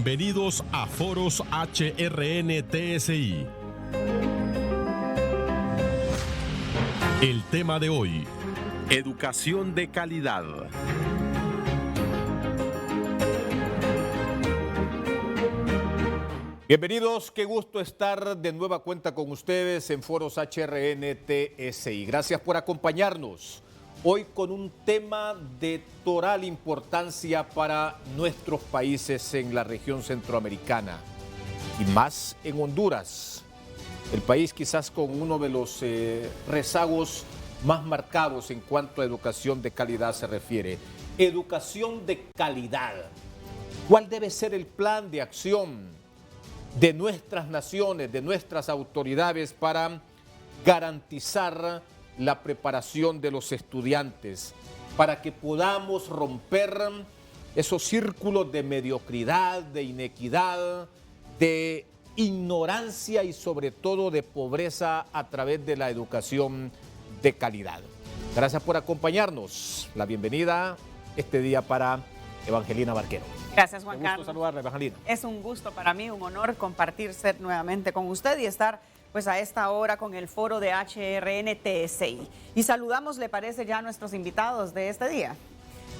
Bienvenidos a Foros HRN-TSI. El tema de hoy: educación de calidad. Bienvenidos, qué gusto estar de nueva cuenta con ustedes en Foros HRN-TSI. Gracias por acompañarnos hoy con un tema de total importancia para nuestros países en la región centroamericana y más en Honduras, el país quizás con uno de los rezagos más marcados en cuanto a educación de calidad se refiere. Educación de calidad. ¿Cuál debe ser el plan de acción de nuestras naciones, de nuestras autoridades para garantizar la preparación de los estudiantes, para que podamos romper esos círculos de mediocridad, de inequidad, de ignorancia y sobre todo de pobreza a través de la educación de calidad? Gracias por acompañarnos. La bienvenida este día para Evangelina Barquero. Gracias, Juan Carlos. Carlos. Un gusto saludarla, Evangelina. Es un gusto para mí, un honor compartirse nuevamente con usted y estar pues a esta hora con el foro de HRN-TSI. Y saludamos, ¿le parece, ya a nuestros invitados de este día?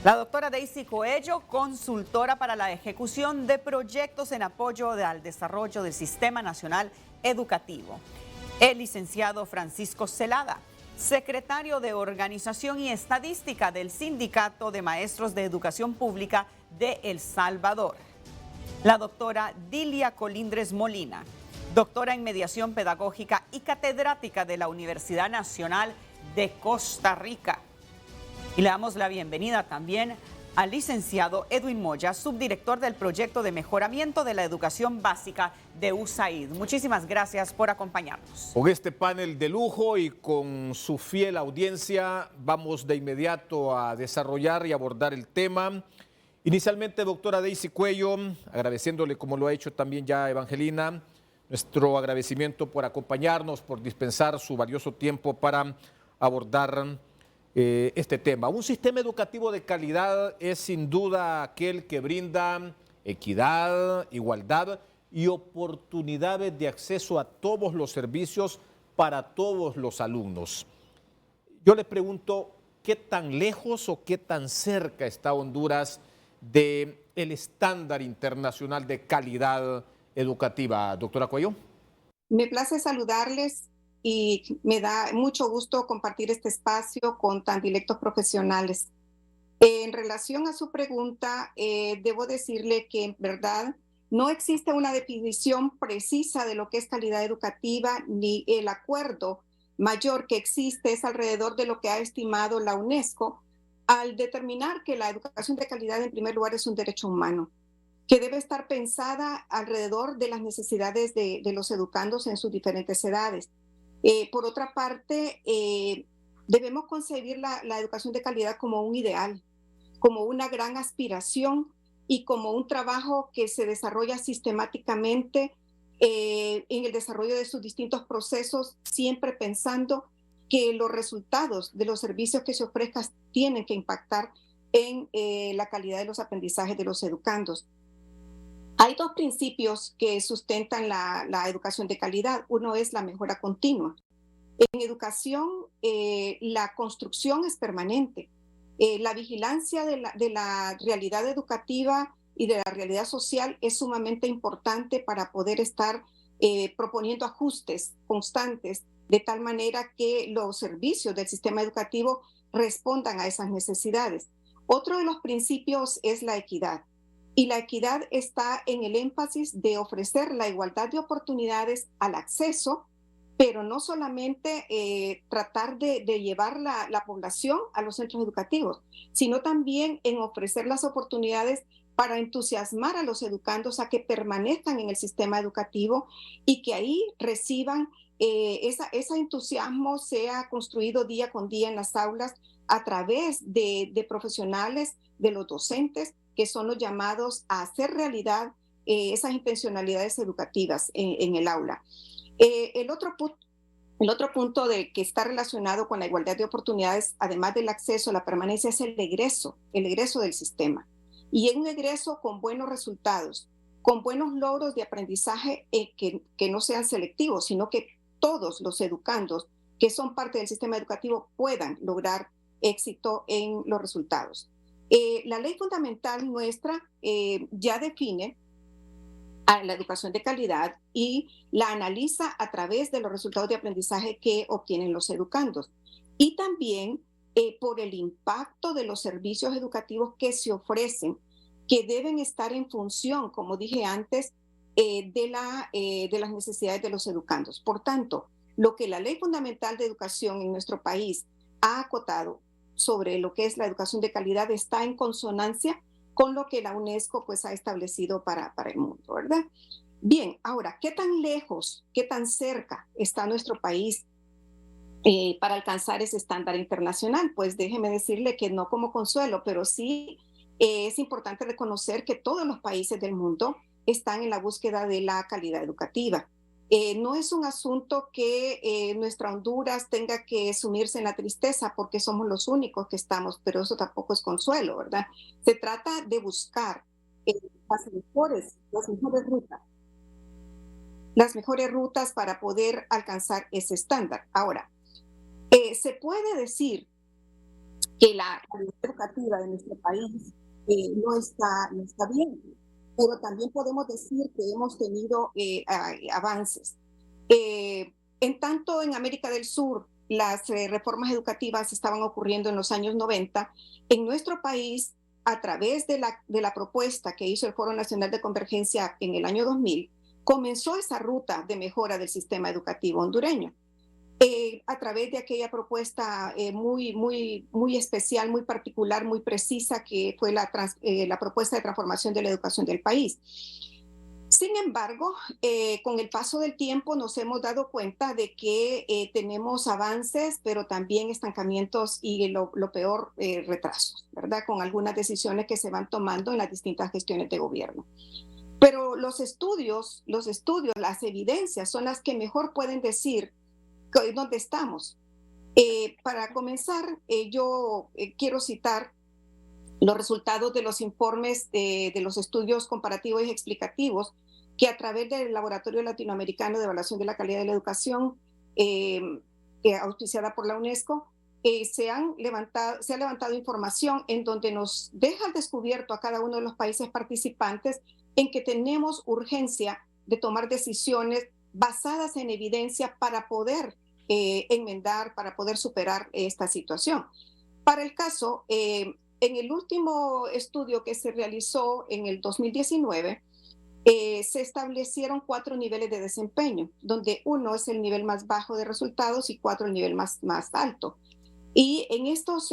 La doctora Daisy Coello, consultora para la ejecución de proyectos en apoyo al desarrollo del Sistema Nacional Educativo. El licenciado Francisco Celada, secretario de Organización y Estadística del Sindicato de Maestros de Educación Pública de El Salvador. La doctora Dilia Colindres Molina, doctora en Mediación Pedagógica y catedrática de la Universidad Nacional de Costa Rica. Y le damos la bienvenida también al licenciado Edwin Moya, subdirector del Proyecto de Mejoramiento de la Educación Básica de USAID. Muchísimas gracias por acompañarnos. Con este panel de lujo y con su fiel audiencia, vamos de inmediato a desarrollar y abordar el tema. Inicialmente, doctora Daisy Coello, agradeciéndole, como lo ha hecho también ya Evangelina, nuestro agradecimiento por acompañarnos, por dispensar su valioso tiempo para abordar este tema. Un sistema educativo de calidad es sin duda aquel que brinda equidad, igualdad y oportunidades de acceso a todos los servicios para todos los alumnos. Yo le pregunto, ¿qué tan lejos o qué tan cerca está Honduras del estándar internacional de calidad educativa? Doctora Coello. Me place saludarles y me da mucho gusto compartir este espacio con tan directos profesionales. En relación a su pregunta, debo decirle que en verdad no existe una definición precisa de lo que es calidad educativa, ni el acuerdo mayor que existe es alrededor de lo que ha estimado la UNESCO al determinar que la educación de calidad en primer lugar es un derecho humano, que debe estar pensada alrededor de las necesidades de los educandos en sus diferentes edades. Por otra parte, debemos concebir la educación de calidad como un ideal, como una gran aspiración y como un trabajo que se desarrolla sistemáticamente en el desarrollo de sus distintos procesos, siempre pensando que los resultados de los servicios que se ofrezcan tienen que impactar en la calidad de los aprendizajes de los educandos. Hay dos principios que sustentan la educación de calidad. Uno es la mejora continua. En educación, la construcción es permanente. La vigilancia de la realidad educativa y de la realidad social es sumamente importante para poder estar proponiendo ajustes constantes de tal manera que los servicios del sistema educativo respondan a esas necesidades. Otro de los principios es la equidad. Y la equidad está en el énfasis de ofrecer la igualdad de oportunidades al acceso, pero no solamente tratar de llevar la población a los centros educativos, sino también en ofrecer las oportunidades para entusiasmar a los educandos a que permanezcan en el sistema educativo y que ahí reciban ese entusiasmo sea construido día con día en las aulas a través de profesionales, de los docentes, que son los llamados a hacer realidad esas intencionalidades educativas en el aula. El otro punto que está relacionado con la igualdad de oportunidades, además del acceso a la permanencia, es el egreso del sistema. Y es un egreso con buenos resultados. con buenos logros de aprendizaje que no sean selectivos, sino que todos los educandos que son parte del sistema educativo puedan lograr éxito en los resultados. La ley fundamental nuestra ya define a la educación de calidad y la analiza a través de los resultados de aprendizaje que obtienen los educandos. Y también por el impacto de los servicios educativos que se ofrecen, que deben estar en función, como dije antes, de las necesidades de los educandos. Por tanto, lo que la Ley Fundamental de Educación en nuestro país ha acotado sobre lo que es la educación de calidad está en consonancia con lo que la UNESCO pues, ha establecido para el mundo, ¿verdad? Bien, ahora, ¿qué tan lejos, qué tan cerca está nuestro país para alcanzar ese estándar internacional? Pues déjeme decirle que no como consuelo, pero sí es importante reconocer que todos los países del mundo están en la búsqueda de la calidad educativa. No es un asunto que nuestra Honduras tenga que sumirse en la tristeza porque somos los únicos que estamos, pero eso tampoco es consuelo, ¿verdad? Se trata de buscar las mejores rutas para poder alcanzar ese estándar. Ahora, se puede decir que la calidad educativa de nuestro país no está bien, pero también podemos decir que hemos tenido avances. En tanto en América del Sur, las reformas educativas estaban ocurriendo en los años 90, en nuestro país, a través de la propuesta que hizo el Foro Nacional de Convergencia en el año 2000, comenzó esa ruta de mejora del sistema educativo hondureño. A través de aquella propuesta muy especial, muy particular, muy precisa, que fue la propuesta de transformación de la educación del país. Sin embargo, con el paso del tiempo nos hemos dado cuenta de que tenemos avances, pero también estancamientos y lo peor, retrasos, ¿verdad? Con algunas decisiones que se van tomando en las distintas gestiones de gobierno. Pero los estudios, las evidencias son las que mejor pueden decir dónde estamos. Para comenzar, yo quiero citar los resultados de los informes de los estudios comparativos y explicativos que a través del Laboratorio Latinoamericano de Evaluación de la Calidad de la Educación, auspiciada por la UNESCO, se ha levantado información en donde nos deja al descubierto a cada uno de los países participantes en que tenemos urgencia de tomar decisiones basadas en evidencia para poder enmendar, para poder superar esta situación. Para el caso, en el último estudio que se realizó en el 2019, se establecieron 4 niveles de desempeño, donde 1 es el nivel más bajo de resultados y 4 el nivel más alto. Y en estos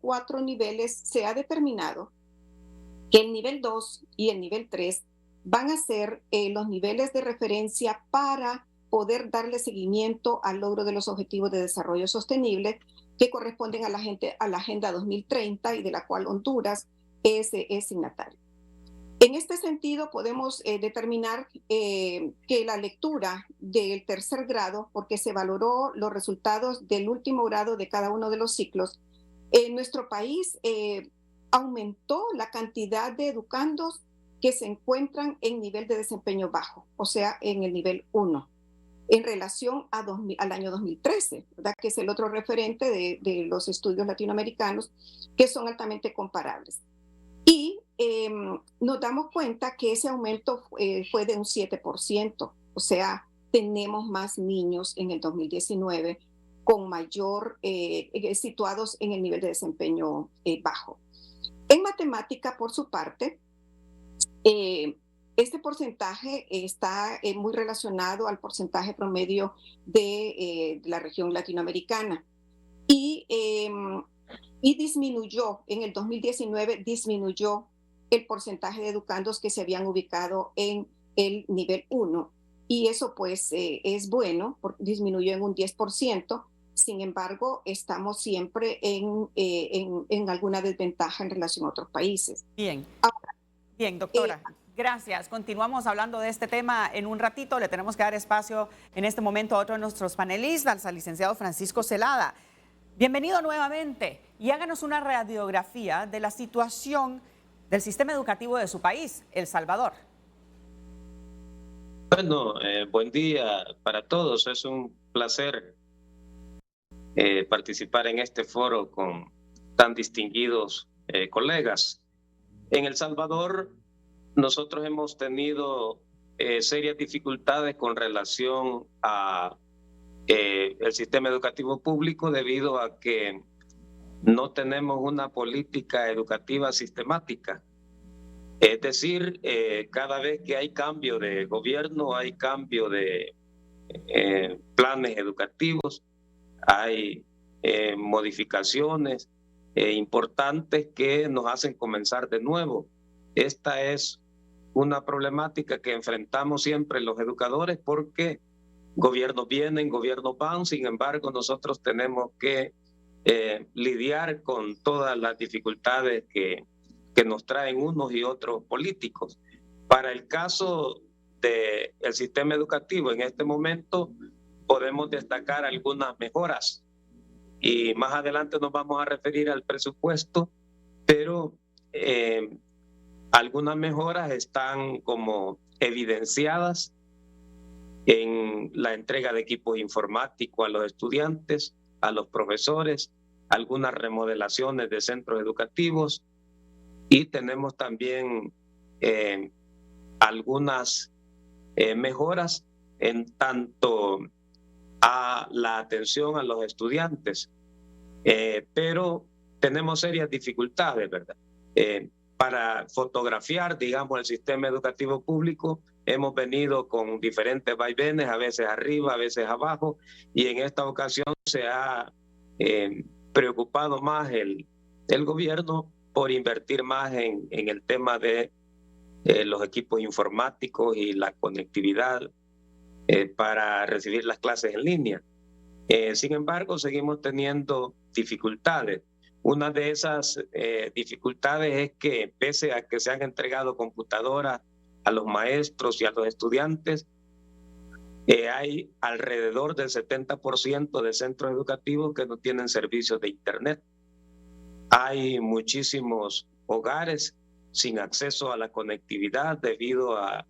4 niveles se ha determinado que el nivel 2 y el nivel 3 van a ser los niveles de referencia para poder darle seguimiento al logro de los objetivos de desarrollo sostenible que corresponden a la Agenda 2030 y de la cual Honduras es signatario. En este sentido, podemos determinar que la lectura del tercer grado, porque se valoró los resultados del último grado de cada uno de los ciclos, en nuestro país aumentó la cantidad de educandos que se encuentran en nivel de desempeño bajo, o sea, en el nivel 1, en relación al año 2013, ¿verdad? Que es el otro referente de los estudios latinoamericanos que son altamente comparables. Y nos damos cuenta que ese aumento fue de un 7%, o sea, tenemos más niños en el 2019 con mayor, situados en el nivel de desempeño bajo. En matemática, por su parte, este porcentaje está muy relacionado al porcentaje promedio de la región latinoamericana y disminuyó, en el 2019 disminuyó el porcentaje de educandos que se habían ubicado en el nivel 1 y eso pues es bueno, porque disminuyó en un 10%. Sin embargo, estamos siempre en alguna desventaja en relación a otros países. Bien, bien, doctora. Gracias. Continuamos hablando de este tema en un ratito. Le tenemos que dar espacio en este momento a otro de nuestros panelistas, al licenciado Francisco Celada. Bienvenido nuevamente y háganos una radiografía de la situación del sistema educativo de su país, El Salvador. Bueno, buen día para todos. Es un placer participar en este foro con tan distinguidos colegas. En El Salvador, nosotros hemos tenido serias dificultades con relación a el sistema educativo público debido a que no tenemos una política educativa sistemática. Es decir, cada vez que hay cambio de gobierno, hay cambio de planes educativos, hay modificaciones importantes que nos hacen comenzar de nuevo. Esta es una problemática que enfrentamos siempre los educadores porque gobiernos vienen, gobiernos van, sin embargo nosotros tenemos que lidiar con todas las dificultades que nos traen unos y otros políticos. Para el caso del sistema educativo en este momento podemos destacar algunas mejoras y más adelante nos vamos a referir al presupuesto, pero algunas mejoras están como evidenciadas en la entrega de equipos informáticos a los estudiantes, a los profesores, algunas remodelaciones de centros educativos y tenemos también algunas mejoras en tanto a la atención a los estudiantes, pero tenemos serias dificultades, ¿verdad? Para fotografiar, digamos, el sistema educativo público, hemos venido con diferentes vaivenes, a veces arriba, a veces abajo, y en esta ocasión se ha preocupado más el gobierno por invertir más en el tema de los equipos informáticos y la conectividad para recibir las clases en línea. Sin embargo, seguimos teniendo dificultades. Una de esas dificultades es que pese a que se han entregado computadoras a los maestros y a los estudiantes, hay alrededor del 70% de centros educativos que no tienen servicios de Internet. Hay muchísimos hogares sin acceso a la conectividad debido a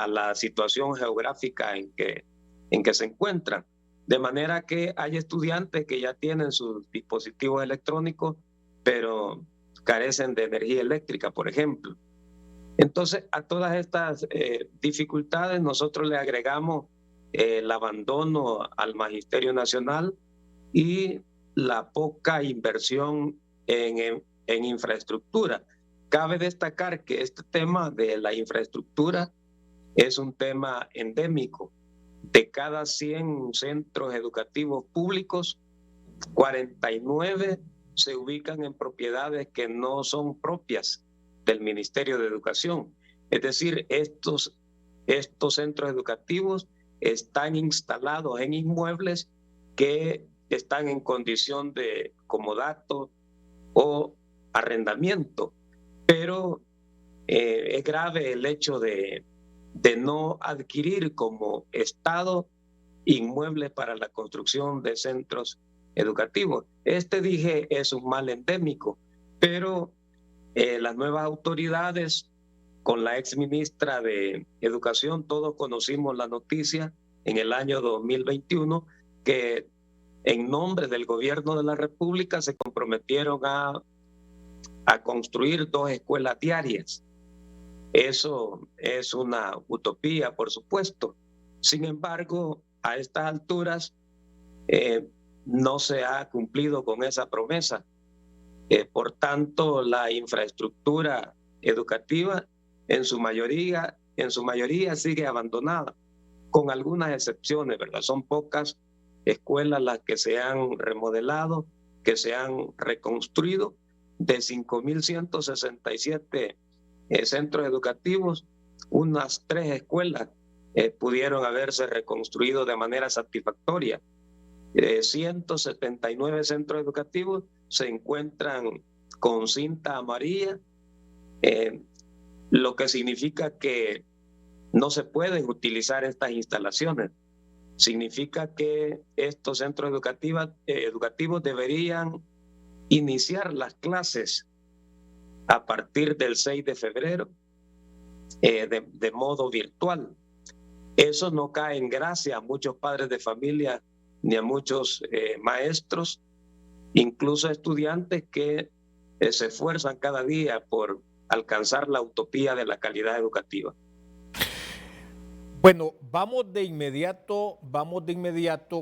la situación geográfica en que se encuentran. De manera que hay estudiantes que ya tienen sus dispositivos electrónicos, pero carecen de energía eléctrica, por ejemplo. Entonces, a todas estas dificultades nosotros le agregamos el abandono al Magisterio Nacional y la poca inversión en infraestructura. Cabe destacar que este tema de la infraestructura es un tema endémico. De cada 100 centros educativos públicos, 49 se ubican en propiedades que no son propias del Ministerio de Educación. Es decir, estos centros educativos están instalados en inmuebles que están en condición de comodato o arrendamiento, pero es grave el hecho de no adquirir como Estado inmuebles para la construcción de centros educativos. Dije, es un mal endémico, pero las nuevas autoridades, con la exministra de Educación, todos conocimos la noticia en el año 2021 que en nombre del gobierno de la República se comprometieron a construir 2 escuelas diarias. Eso es una utopía, por supuesto. Sin embargo, a estas alturas no se ha cumplido con esa promesa. Por tanto, la infraestructura educativa en su mayoría sigue abandonada, con algunas excepciones, ¿verdad? Son pocas escuelas las que se han remodelado, que se han reconstruido. De 5.167 centros educativos, unas 3 escuelas pudieron haberse reconstruido de manera satisfactoria. 179 centros educativos se encuentran con cinta amarilla, lo que significa que no se pueden utilizar estas instalaciones. Significa que estos centros educativos deberían iniciar las clases a partir del 6 de febrero de modo virtual. Eso no cae en gracia a muchos padres de familia ni a muchos maestros, incluso estudiantes que se esfuerzan cada día por alcanzar la utopía de la calidad educativa. Bueno, vamos de inmediato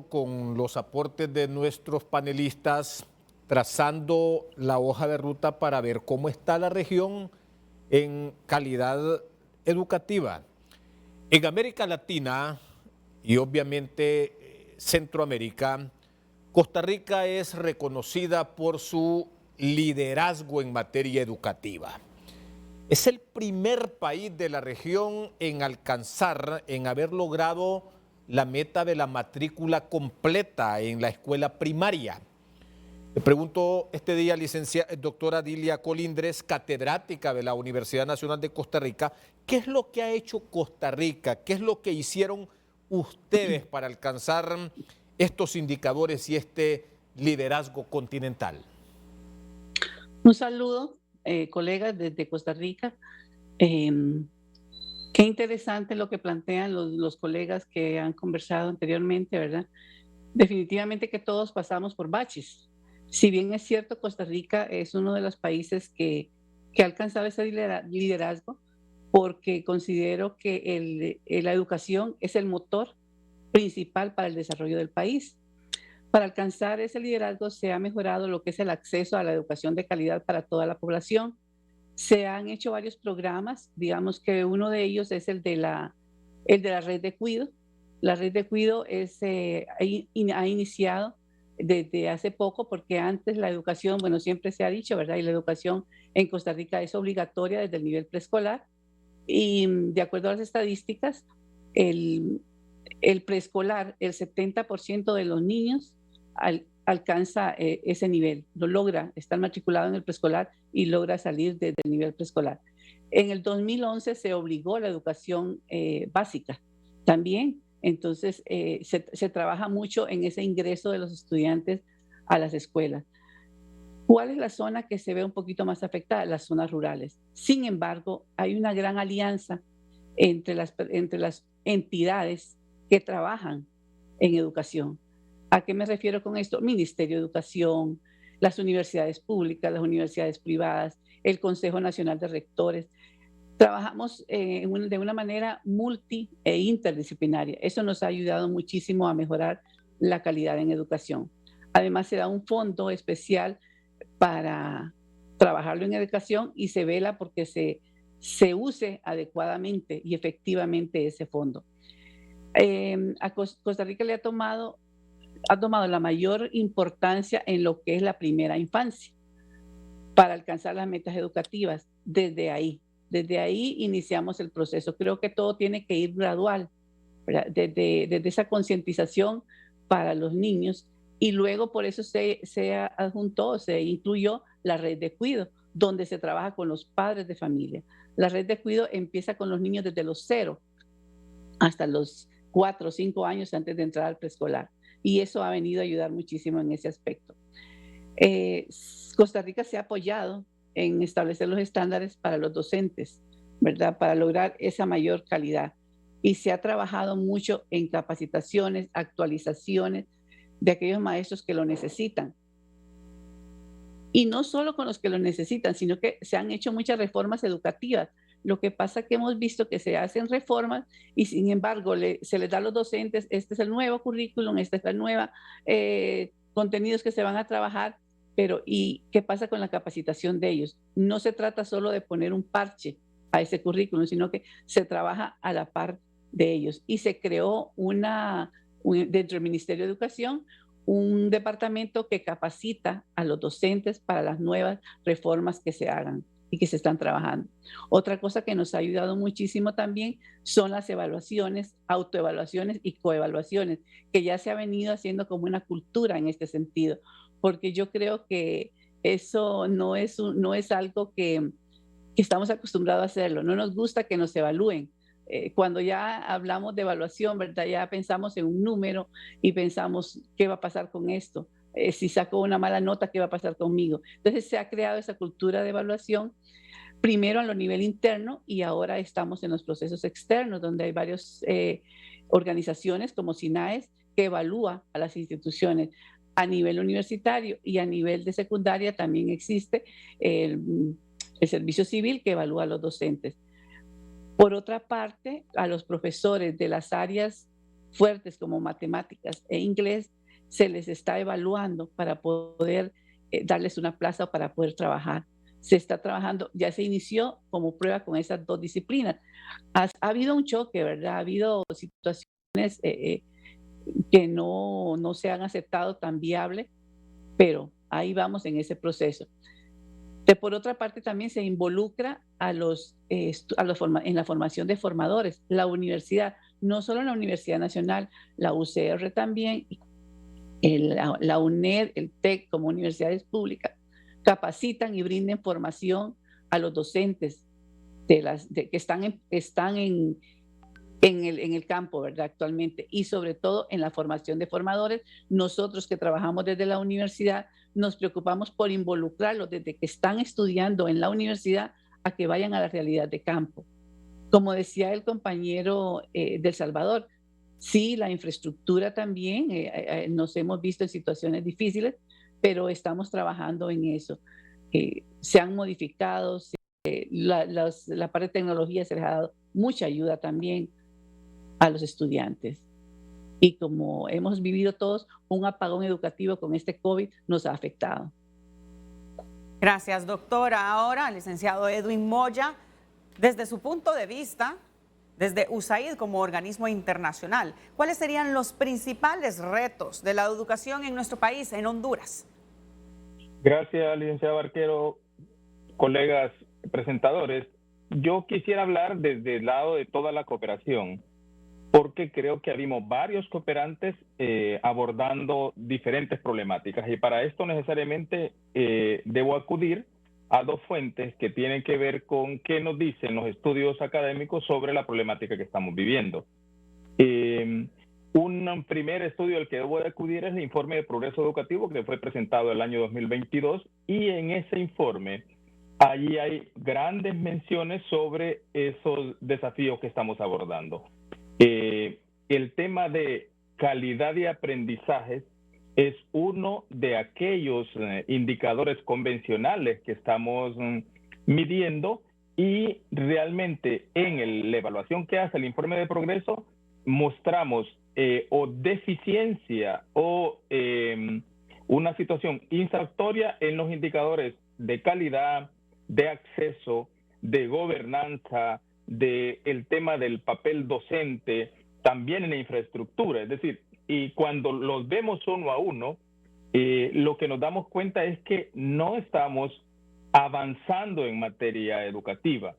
con los aportes de nuestros panelistas, trazando la hoja de ruta para ver cómo está la región en calidad educativa. En América Latina y obviamente Centroamérica, Costa Rica es reconocida por su liderazgo en materia educativa. Es el primer país de la región en haber logrado la meta de la matrícula completa en la escuela primaria. Le pregunto este día, doctora Dilia Colindres, catedrática de la Universidad Nacional de Costa Rica, ¿qué es lo que ha hecho Costa Rica? ¿Qué es lo que hicieron ustedes para alcanzar estos indicadores y este liderazgo continental? Un saludo, colegas desde Costa Rica. Qué interesante lo que plantean los colegas que han conversado anteriormente, ¿verdad? Definitivamente que todos pasamos por baches. Si bien es cierto, Costa Rica es uno de los países que ha alcanzado ese liderazgo, porque considero que la educación es el motor principal para el desarrollo del país. Para alcanzar ese liderazgo se ha mejorado lo que es el acceso a la educación de calidad para toda la población. Se han hecho varios programas, digamos que uno de ellos es el de la red de cuido. La red de cuido ha iniciado desde hace poco, porque antes la educación, bueno, siempre se ha dicho, ¿verdad? Y la educación en Costa Rica es obligatoria desde el nivel preescolar. Y de acuerdo a las estadísticas, el preescolar, el 70% de los niños alcanza ese nivel, lo logra, está matriculado en el preescolar y logra salir desde el nivel preescolar. En el 2011 se obligó la educación básica también, entonces se trabaja mucho en ese ingreso de los estudiantes a las escuelas. ¿Cuál es la zona que se ve un poquito más afectada? Las zonas rurales. Sin embargo, hay una gran alianza entre las entidades que trabajan en educación. ¿A qué me refiero con esto? Ministerio de Educación, las universidades públicas, las universidades privadas, el Consejo Nacional de Rectores. Trabajamos de una manera multi e interdisciplinaria. Eso nos ha ayudado muchísimo a mejorar la calidad en educación. Además, se da un fondo especial para trabajarlo en educación y se vela porque se use adecuadamente y efectivamente ese fondo. A Costa Rica le ha tomado la mayor importancia en lo que es la primera infancia para alcanzar las metas educativas. Desde ahí iniciamos el proceso. Creo que todo tiene que ir gradual, ¿verdad? Desde esa concientización para los niños, y luego por eso se incluyó la red de cuidado, donde se trabaja con los padres de familia. La red de cuidado empieza con los niños desde los 0 hasta los 4 o 5 años antes de entrar al preescolar. Y eso ha venido a ayudar muchísimo en ese aspecto. Costa Rica se ha apoyado en establecer los estándares para los docentes, ¿verdad? Para lograr esa mayor calidad. Y se ha trabajado mucho en capacitaciones, actualizaciones de aquellos maestros que lo necesitan. Y no solo con los que lo necesitan, sino que se han hecho muchas reformas educativas. Lo que pasa es que hemos visto que se hacen reformas y sin embargo se les da a los docentes, este es el nuevo currículum, esta es la nueva contenidos que se van a trabajar, pero ¿y qué pasa con la capacitación de ellos? No se trata solo de poner un parche a ese currículum, sino que se trabaja a la par de ellos. Y se creó dentro del Ministerio de Educación un departamento que capacita a los docentes para las nuevas reformas que se hagan y que se están trabajando. Otra cosa que nos ha ayudado muchísimo también son las evaluaciones, autoevaluaciones y coevaluaciones, que ya se ha venido haciendo como una cultura en este sentido, porque yo creo que eso no es algo que estamos acostumbrados a hacerlo. No nos gusta que nos evalúen. Cuando ya hablamos de evaluación, ¿verdad? Ya pensamos en un número y pensamos qué va a pasar con esto. si saco una mala nota, ¿qué va a pasar conmigo? Entonces se ha creado esa cultura de evaluación, primero a lo nivel interno y ahora estamos en los procesos externos, donde hay varias organizaciones como SINAES que evalúa a las instituciones. A nivel universitario y a nivel de secundaria también existe el servicio civil que evalúa a los docentes. Por otra parte, a los profesores de las áreas fuertes como matemáticas e inglés se les está evaluando para poder darles una plaza para poder trabajar. Se está trabajando, ya se inició como prueba con esas dos disciplinas. Ha habido un choque, ¿verdad? Ha habido situaciones que no se han aceptado tan viable, pero ahí vamos en ese proceso. Por otra parte, también se involucra en la formación de formadores. La universidad, no solo la Universidad Nacional, la UCR también, la UNED, el TEC como universidades públicas, capacitan y brinden formación a los docentes que están en el campo, ¿verdad? Actualmente, y sobre todo en la formación de formadores. Nosotros que trabajamos desde la universidad nos preocupamos por involucrarlos desde que están estudiando en la universidad a que vayan a la realidad de campo. Como decía el compañero de El Salvador, sí, la infraestructura también, nos hemos visto en situaciones difíciles, pero estamos trabajando en eso. Se han modificado, la parte de tecnología se les ha dado mucha ayuda también a los estudiantes. Y como hemos vivido todos, un apagón educativo con este COVID nos ha afectado. Gracias, doctora. Ahora, licenciado Edwin Moya, desde su punto de vista, desde USAID como organismo internacional, ¿cuáles serían los principales retos de la educación en nuestro país, en Honduras? Gracias, licenciado Barquero, colegas presentadores. Yo quisiera hablar desde el lado de toda la cooperación, porque creo que habimos varios cooperantes abordando diferentes problemáticas y para esto necesariamente debo acudir a dos fuentes que tienen que ver con qué nos dicen los estudios académicos sobre la problemática que estamos viviendo. Un primer estudio al que debo de acudir es el informe de progreso educativo que fue presentado el año 2022 y en ese informe allí hay grandes menciones sobre esos desafíos que estamos abordando. El tema de calidad de aprendizaje es uno de aquellos indicadores convencionales que estamos midiendo y realmente en la evaluación que hace el informe de progreso mostramos o deficiencia o una situación insatisfactoria en los indicadores de calidad, de acceso, de gobernanza, del tema del papel docente, también en la infraestructura. Es decir, y cuando los vemos uno a uno, lo que nos damos cuenta es que no estamos avanzando en materia educativa.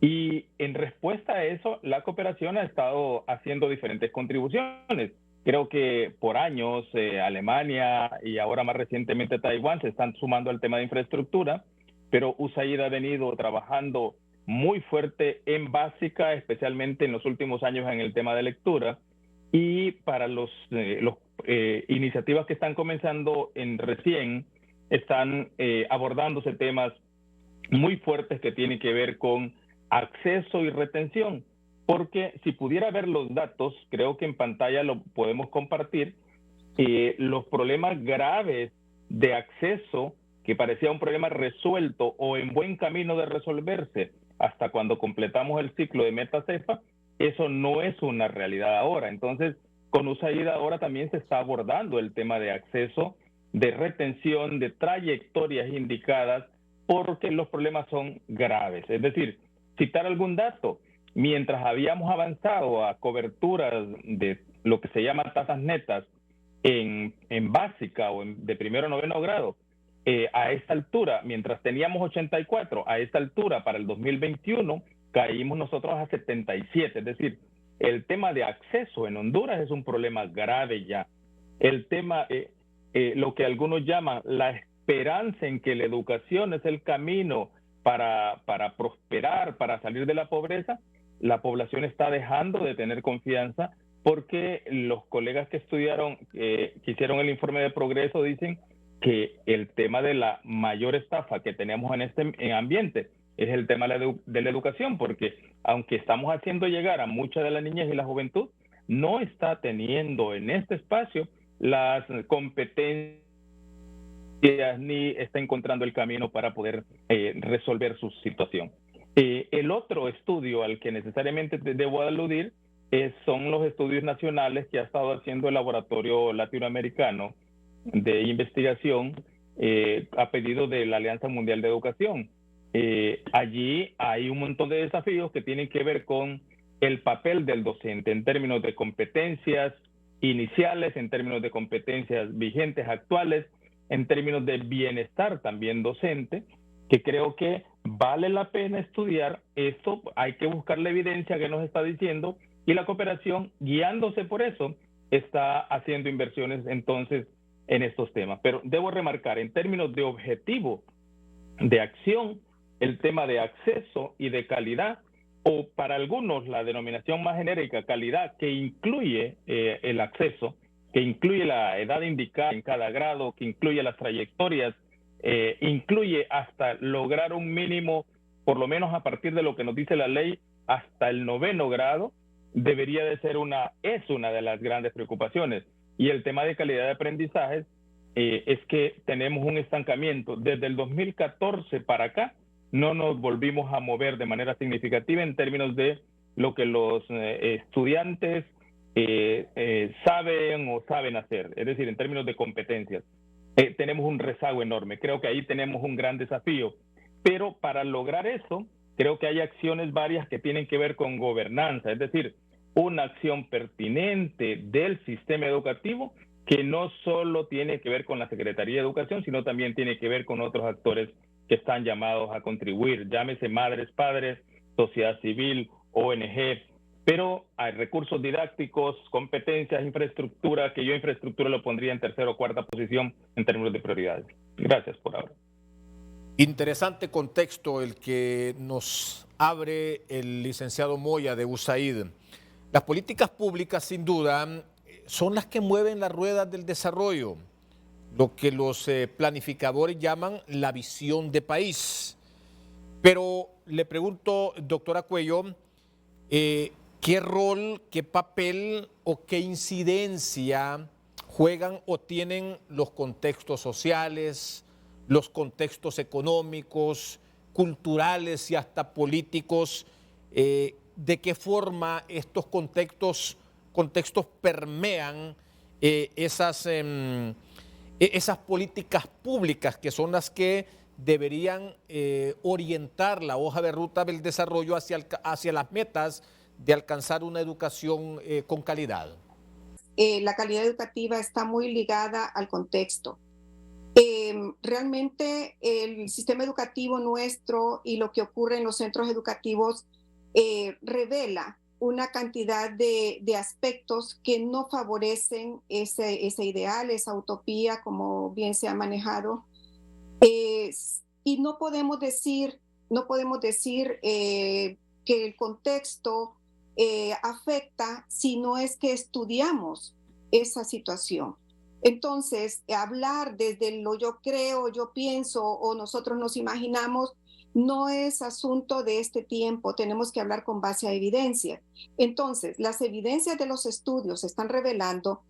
Y en respuesta a eso, la cooperación ha estado haciendo diferentes contribuciones. Creo que por años Alemania y ahora más recientemente Taiwán se están sumando al tema de infraestructura, pero USAID ha venido trabajando muy fuerte en básica, especialmente en los últimos años en el tema de lectura. Y para los iniciativas que están comenzando recién, están abordándose temas muy fuertes que tienen que ver con acceso y retención. Porque si pudiera ver los datos, creo que en pantalla lo podemos compartir, los problemas graves de acceso, que parecía un problema resuelto o en buen camino de resolverse hasta cuando completamos el ciclo de Meta-Cefa, eso no es una realidad ahora. Entonces, con USAID ahora también se está abordando el tema de acceso, de retención, de trayectorias indicadas, porque los problemas son graves. Es decir, citar algún dato, mientras habíamos avanzado a coberturas de lo que se llama tasas netas en básica o de primero a noveno grado, a esta altura, mientras teníamos 84, a esta altura para el 2021, caímos nosotros a 77. Es decir, el tema de acceso en Honduras es un problema grave ya. El tema, lo que algunos llaman la esperanza en que la educación es el camino para prosperar, para salir de la pobreza, la población está dejando de tener confianza porque los colegas que estudiaron, que hicieron el informe de progreso, dicen que el tema de la mayor estafa que tenemos en este ambiente es el tema de la educación, porque aunque estamos haciendo llegar a mucha de la niñez y la juventud, no está teniendo en este espacio las competencias ni está encontrando el camino para poder resolver su situación. El otro estudio al que necesariamente debo aludir son los estudios nacionales que ha estado haciendo el Laboratorio Latinoamericano de Investigación a pedido de la Alianza Mundial de Educación. Allí hay un montón de desafíos que tienen que ver con el papel del docente en términos de competencias iniciales, en términos de competencias vigentes, actuales, en términos de bienestar también docente, que creo que vale la pena estudiar esto. Hay que buscar la evidencia que nos está diciendo, y la cooperación, guiándose por eso, está haciendo inversiones entonces en estos temas. Pero debo remarcar, en términos de objetivo de acción, el tema de acceso y de calidad, o para algunos la denominación más genérica, calidad, que incluye el acceso, que incluye la edad indicada en cada grado, que incluye las trayectorias, incluye hasta lograr un mínimo, por lo menos a partir de lo que nos dice la ley, hasta el 9º grado, debería de ser es una de las grandes preocupaciones. Y el tema de calidad de aprendizajes es que tenemos un estancamiento. Desde el 2014 para acá, no nos volvimos a mover de manera significativa en términos de lo que los estudiantes saben hacer, es decir, en términos de competencias. Tenemos un rezago enorme. Creo que ahí tenemos un gran desafío. Pero para lograr eso, creo que hay acciones varias que tienen que ver con gobernanza, es decir, una acción pertinente del sistema educativo que no solo tiene que ver con la Secretaría de Educación, sino también tiene que ver con otros actores que están llamados a contribuir, llámese madres, padres, sociedad civil, ONG, pero hay recursos didácticos, competencias, infraestructura, que yo infraestructura lo pondría en 3ª o 4ª posición en términos de prioridades. Gracias por ahora. Interesante contexto el que nos abre el licenciado Moya de USAID. Las políticas públicas, sin duda, son las que mueven las ruedas del desarrollo, lo que los planificadores llaman la visión de país. Pero le pregunto, doctora Cuello, ¿qué rol, qué papel o qué incidencia juegan o tienen los contextos sociales, los contextos económicos, culturales y hasta políticos? ¿De qué forma estos contextos permean esas políticas públicas que son las que deberían orientar la hoja de ruta del desarrollo hacia las metas de alcanzar una educación con calidad? La calidad educativa está muy ligada al contexto. Realmente el sistema educativo nuestro y lo que ocurre en los centros educativos revela una cantidad de aspectos que no favorecen ese ideal, esa utopía, como bien se ha manejado. Y no podemos decir que el contexto afecta si no es que estudiamos esa situación. Entonces, hablar desde lo yo creo, yo pienso o nosotros nos imaginamos no es asunto de este tiempo. Tenemos que hablar con base a evidencia. Entonces, las evidencias de los estudios están revelando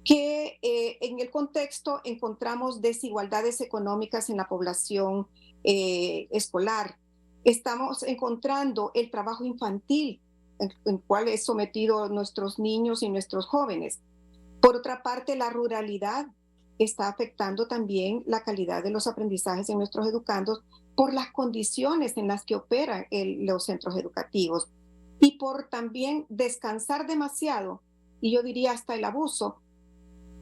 que en el contexto encontramos desigualdades económicas en la población escolar. Estamos encontrando el trabajo infantil en el cual es sometido nuestros niños y nuestros jóvenes. Por otra parte, la ruralidad está afectando también la calidad de los aprendizajes en nuestros educandos por las condiciones en las que operan los centros educativos y por también descansar demasiado, y yo diría hasta el abuso,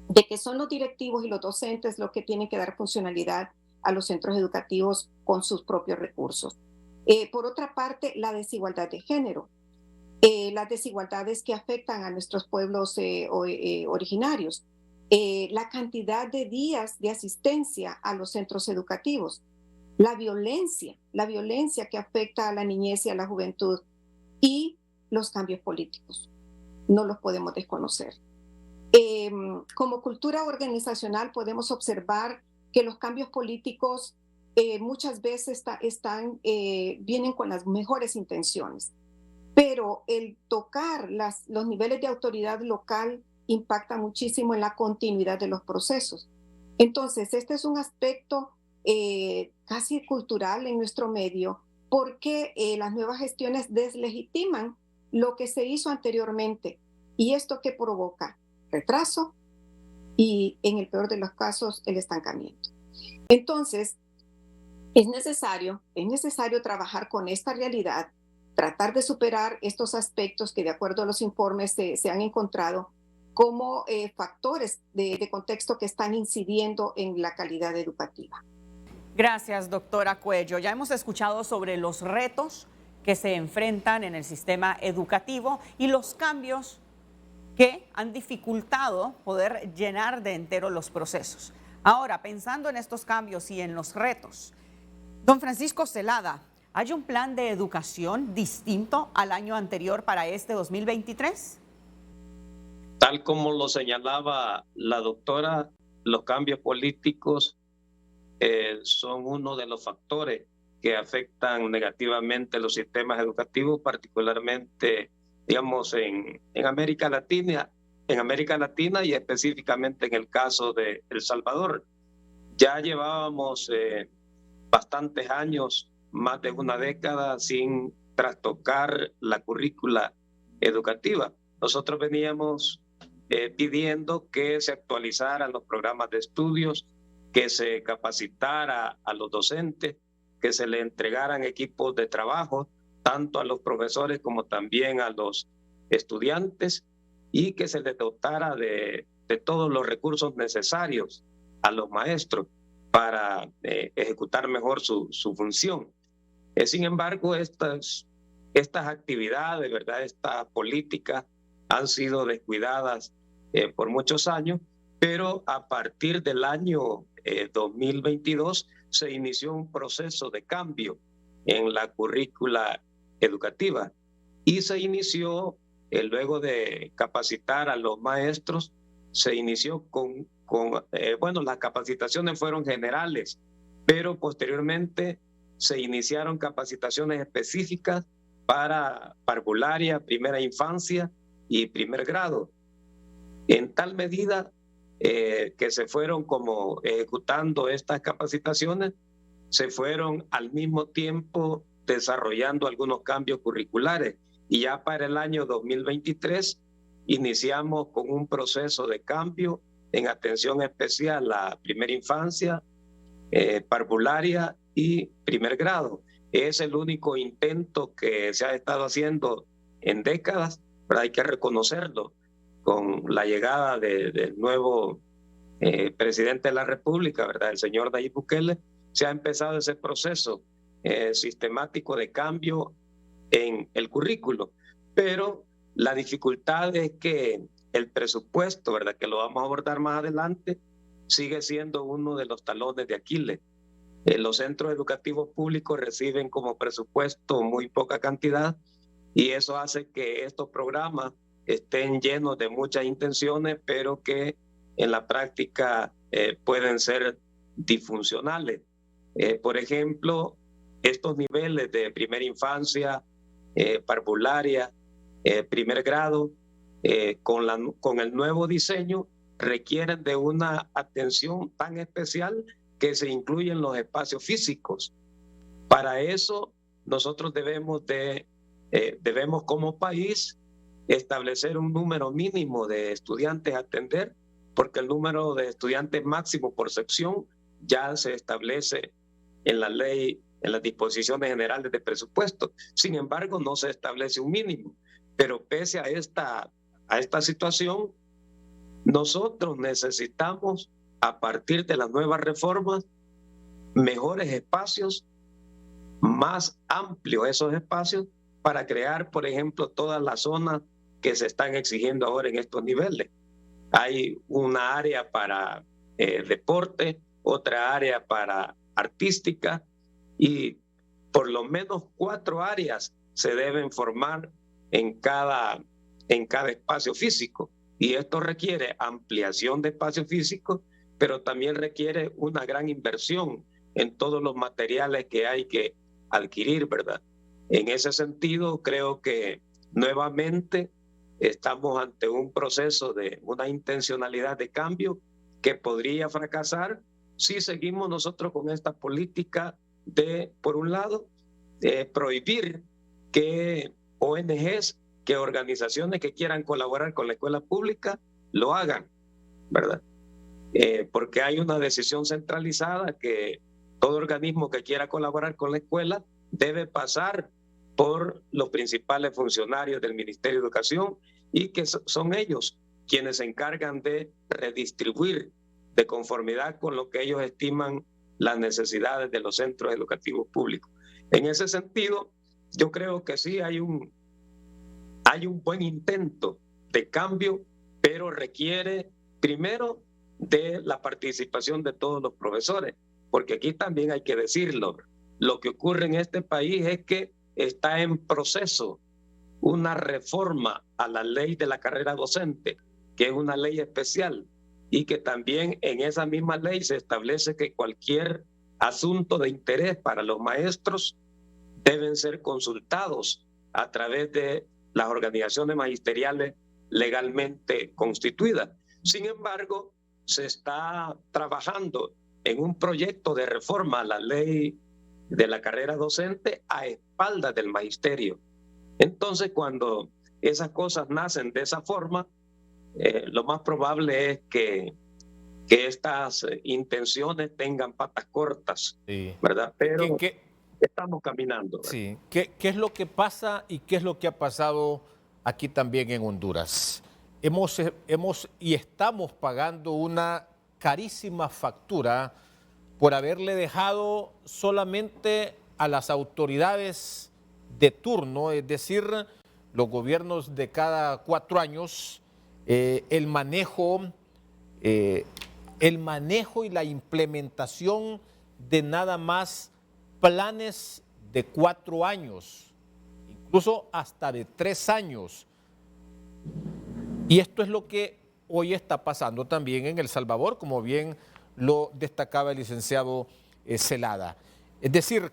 de que son los directivos y los docentes los que tienen que dar funcionalidad a los centros educativos con sus propios recursos. Por otra parte, la desigualdad de género. Las desigualdades que afectan a nuestros pueblos originarios, la cantidad de días de asistencia a los centros educativos, la violencia que afecta a la niñez y a la juventud y los cambios políticos. no los podemos desconocer. Como cultura organizacional podemos observar que los cambios políticos muchas veces vienen con las mejores intenciones, pero el tocar los niveles de autoridad local impacta muchísimo en la continuidad de los procesos. Entonces, este es un aspecto casi cultural en nuestro medio, porque las nuevas gestiones deslegitiman lo que se hizo anteriormente. ¿Y esto qué provoca? Retraso y, en el peor de los casos, el estancamiento. Entonces, es necesario trabajar con esta realidad, tratar de superar estos aspectos que, de acuerdo a los informes, se han encontrado como factores de contexto que están incidiendo en la calidad educativa. Gracias, doctora Cuello. Ya hemos escuchado sobre los retos que se enfrentan en el sistema educativo y los cambios que han dificultado poder llenar de entero los procesos. Ahora, pensando en estos cambios y en los retos, don Francisco Celada, ¿hay un plan de educación distinto al año anterior para este 2023? Tal como lo señalaba la doctora, los cambios políticos son uno de los factores que afectan negativamente los sistemas educativos, particularmente, digamos, en América Latina y específicamente en el caso de El Salvador. Ya llevábamos bastantes años, más de una década, sin trastocar la currícula educativa. Nosotros veníamos pidiendo que se actualizaran los programas de estudios, que se capacitara a los docentes, que se le entregaran equipos de trabajo, tanto a los profesores como también a los estudiantes, y que se les dotara de todos los recursos necesarios a los maestros para ejecutar mejor su función. Sin embargo, estas actividades, ¿verdad?, estas políticas han sido descuidadas por muchos años, pero a partir del año 2022 se inició un proceso de cambio en la currícula educativa y se inició, luego de capacitar a los maestros, se inició bueno, las capacitaciones fueron generales, pero posteriormente se iniciaron capacitaciones específicas para parvularia, primera infancia y primer grado. En tal medida que se fueron como ejecutando estas capacitaciones, se fueron al mismo tiempo desarrollando algunos cambios curriculares, y ya para el año 2023 iniciamos con un proceso de cambio en atención especial a primera infancia, parvularia y primer grado. Es el único intento que se ha estado haciendo en décadas, pero hay que reconocerlo. Con la llegada del nuevo presidente de la República, ¿verdad?, el señor Nayib Bukele, se ha empezado ese proceso sistemático de cambio en el currículo. Pero la dificultad es que el presupuesto, ¿verdad?, que lo vamos a abordar más adelante, sigue siendo uno de los talones de Aquiles. Los centros educativos públicos reciben como presupuesto muy poca cantidad, y eso hace que estos programas estén llenos de muchas intenciones, pero que en la práctica pueden ser disfuncionales. Por ejemplo, estos niveles de primera infancia, parvularia, primer grado, con el nuevo diseño, requieren de una atención tan especial que se incluyen los espacios físicos. Para eso, nosotros debemos como país establecer un número mínimo de estudiantes a atender, porque el número de estudiantes máximo por sección ya se establece en la ley, en las disposiciones generales de presupuesto. Sin embargo, no se establece un mínimo. Pero pese a esta situación, nosotros necesitamos, a partir de las nuevas reformas, mejores espacios, más amplios esos espacios, para crear, por ejemplo, todas las zonas que se están exigiendo ahora en estos niveles. Hay una área para deporte, otra área para artística, y por lo menos 4 áreas se deben formar en cada en cada espacio físico. Y esto requiere ampliación de espacio físico, pero también requiere una gran inversión en todos los materiales que hay que adquirir, ¿verdad? En ese sentido, creo que nuevamente estamos ante un proceso de una intencionalidad de cambio que podría fracasar si seguimos nosotros con esta política de, por un lado, prohibir que ONGs, que organizaciones que quieran colaborar con la escuela pública lo hagan, ¿verdad? Porque hay una decisión centralizada que todo organismo que quiera colaborar con la escuela debe pasar por los principales funcionarios del Ministerio de Educación y que son ellos quienes se encargan de redistribuir de conformidad con lo que ellos estiman las necesidades de los centros educativos públicos. En ese sentido, yo creo que sí hay un buen intento de cambio, pero requiere primero de la participación de todos los profesores, porque aquí también hay que decirlo, lo que ocurre en este país es que está en proceso una reforma a la ley de la carrera docente, que es una ley especial, y que también en esa misma ley se establece que cualquier asunto de interés para los maestros deben ser consultados a través de las organizaciones magisteriales legalmente constituidas. Sin embargo, se está trabajando en un proyecto de reforma a la ley de la carrera docente a espaldas del magisterio. Entonces, cuando esas cosas nacen de esa forma, lo más probable es que estas intenciones tengan patas cortas, sí, ¿verdad? Pero estamos caminando, ¿verdad? Sí. ¿Qué es lo que pasa y qué es lo que ha pasado aquí también en Honduras? Hemos y estamos pagando una carísima factura por haberle dejado solamente a las autoridades de turno, es decir, los gobiernos de cada 4 años, el manejo y la implementación de nada más planes de 4 años, incluso hasta de 3 años. Y esto es lo que hoy está pasando también en El Salvador, como bien lo destacaba el licenciado Celada. Es decir,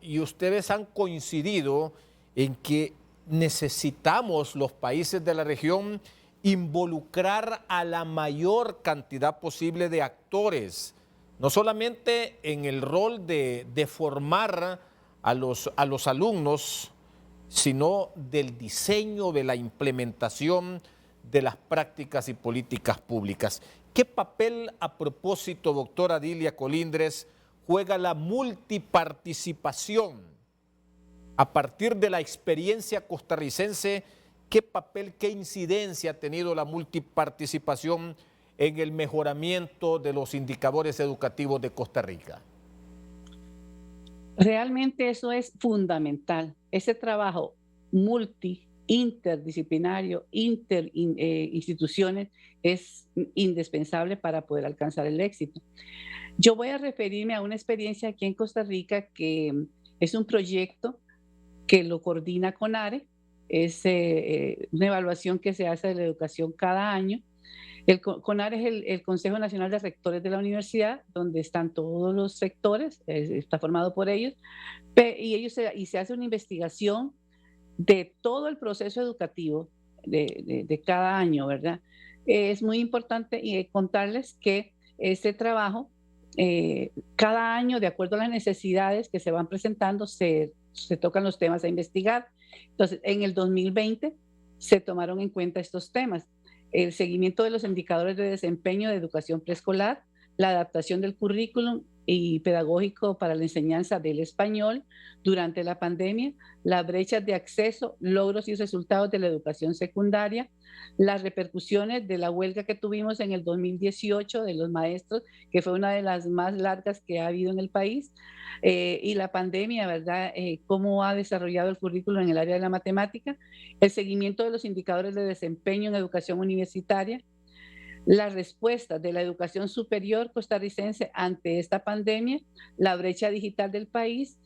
y ustedes han coincidido en que necesitamos los países de la región involucrar a la mayor cantidad posible de actores, no solamente en el rol de formar a los alumnos, sino del diseño, de la implementación de las prácticas y políticas públicas. ¿Qué papel, a propósito, doctora Dilia Colindres, juega la multiparticipación a partir de la experiencia costarricense? ¿Qué papel, qué incidencia ha tenido la multiparticipación en el mejoramiento de los indicadores educativos de Costa Rica? Realmente eso es fundamental. Ese trabajo interdisciplinario, instituciones, es indispensable para poder alcanzar el éxito. Yo voy a referirme a una experiencia aquí en Costa Rica que es un proyecto que lo coordina CONARE, es una evaluación que se hace de la educación cada año. El CONARE es el Consejo Nacional de Rectores de la Universidad, donde están todos los sectores, está formado por ellos, y se hace una investigación de todo el proceso educativo de cada año, ¿verdad? Es muy importante contarles que este trabajo, cada año, de acuerdo a las necesidades que se van presentando, se tocan los temas a investigar. Entonces, en el 2020 se tomaron en cuenta estos temas: el seguimiento de los indicadores de desempeño de educación preescolar, la adaptación del currículum y pedagógico para la enseñanza del español durante la pandemia, las brechas de acceso, logros y resultados de la educación secundaria, las repercusiones de la huelga que tuvimos en el 2018 de los maestros, que fue una de las más largas que ha habido en el país, y la pandemia, ¿verdad? Cómo ha desarrollado el currículo en el área de la matemática, el seguimiento de los indicadores de desempeño en educación universitaria, las respuestas de la educación superior costarricense ante esta pandemia, la brecha digital del país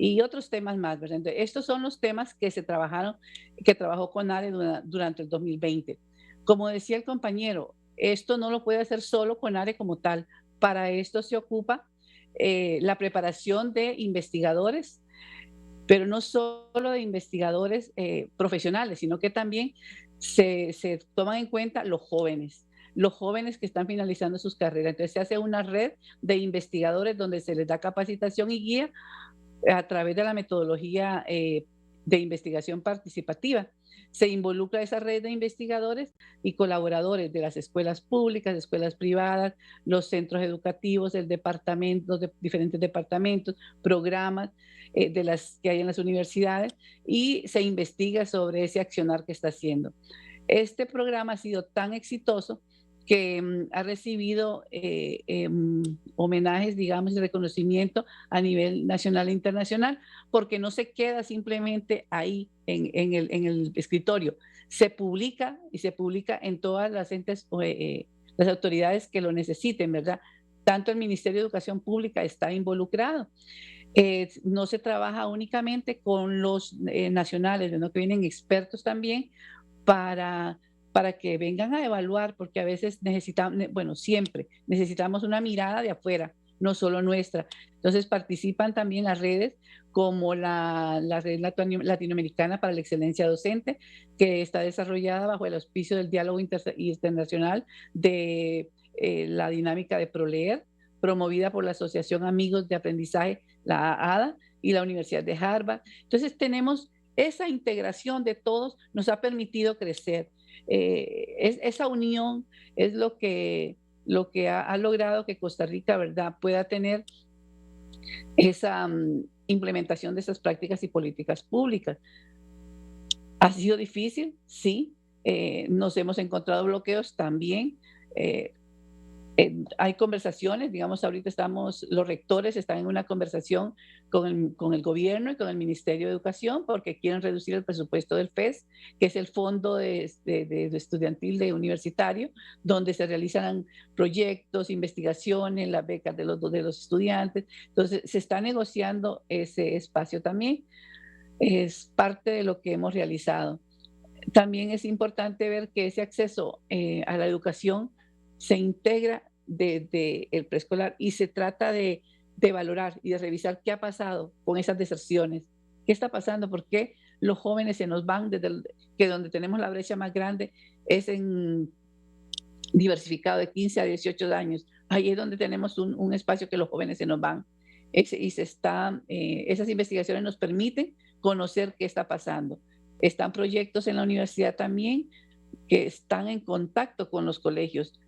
y otros temas más, ¿verdad? Entonces, estos son los temas que que trabajó CONARE durante el 2020. Como decía el compañero, esto no lo puede hacer solo CONARE como tal. Para esto se ocupa la preparación de investigadores, pero no solo de investigadores profesionales, sino que también se toman en cuenta los jóvenes que están finalizando sus carreras. Entonces se hace una red de investigadores donde se les da capacitación y guía a través de la metodología de investigación participativa. Se involucra esa red de investigadores y colaboradores de las escuelas públicas, escuelas privadas, los centros educativos, el departamento, de diferentes departamentos, programas de las que hay en las universidades, y se investiga sobre ese accionar que está haciendo. Este programa ha sido tan exitoso que ha recibido homenajes, digamos, y reconocimiento a nivel nacional e internacional, porque no se queda simplemente ahí en el escritorio. Se publica y se publica en todas las entes, las autoridades que lo necesiten, ¿verdad? Tanto el Ministerio de Educación Pública está involucrado. No se trabaja únicamente con los nacionales, ¿no? Que vienen expertos también para que vengan a evaluar, porque a veces necesitamos, bueno, siempre necesitamos una mirada de afuera, no solo nuestra. Entonces participan también las redes como la Red Latinoamericana para la Excelencia Docente, que está desarrollada bajo el auspicio del Diálogo Internacional de la Dinámica de ProLeer, promovida por la Asociación Amigos de Aprendizaje, la ADA, y la Universidad de Harvard. Entonces tenemos esa integración de todos, nos ha permitido crecer. Esa unión es lo que ha logrado que Costa Rica, ¿verdad?, pueda tener esa implementación de esas prácticas y políticas públicas. ¿Ha sido difícil? Sí. Nos hemos encontrado bloqueos también. Hay conversaciones, digamos, ahorita los rectores están en una conversación con el gobierno y con el Ministerio de Educación porque quieren reducir el presupuesto del FES, que es el Fondo de Estudiantil de Universitario, donde se realizan proyectos, investigaciones, las becas de los estudiantes. Entonces, se está negociando ese espacio también. Es parte de lo que hemos realizado. También es importante ver que ese acceso a la educación se integra desde el preescolar y se trata de valorar y de revisar qué ha pasado con esas deserciones, qué está pasando, por qué los jóvenes se nos van que donde tenemos la brecha más grande es en diversificado de 15 a 18 años. Ahí es donde tenemos un espacio que los jóvenes se nos van. Esas investigaciones nos permiten conocer qué está pasando. Están proyectos en la universidad también que están en contacto con los colegios.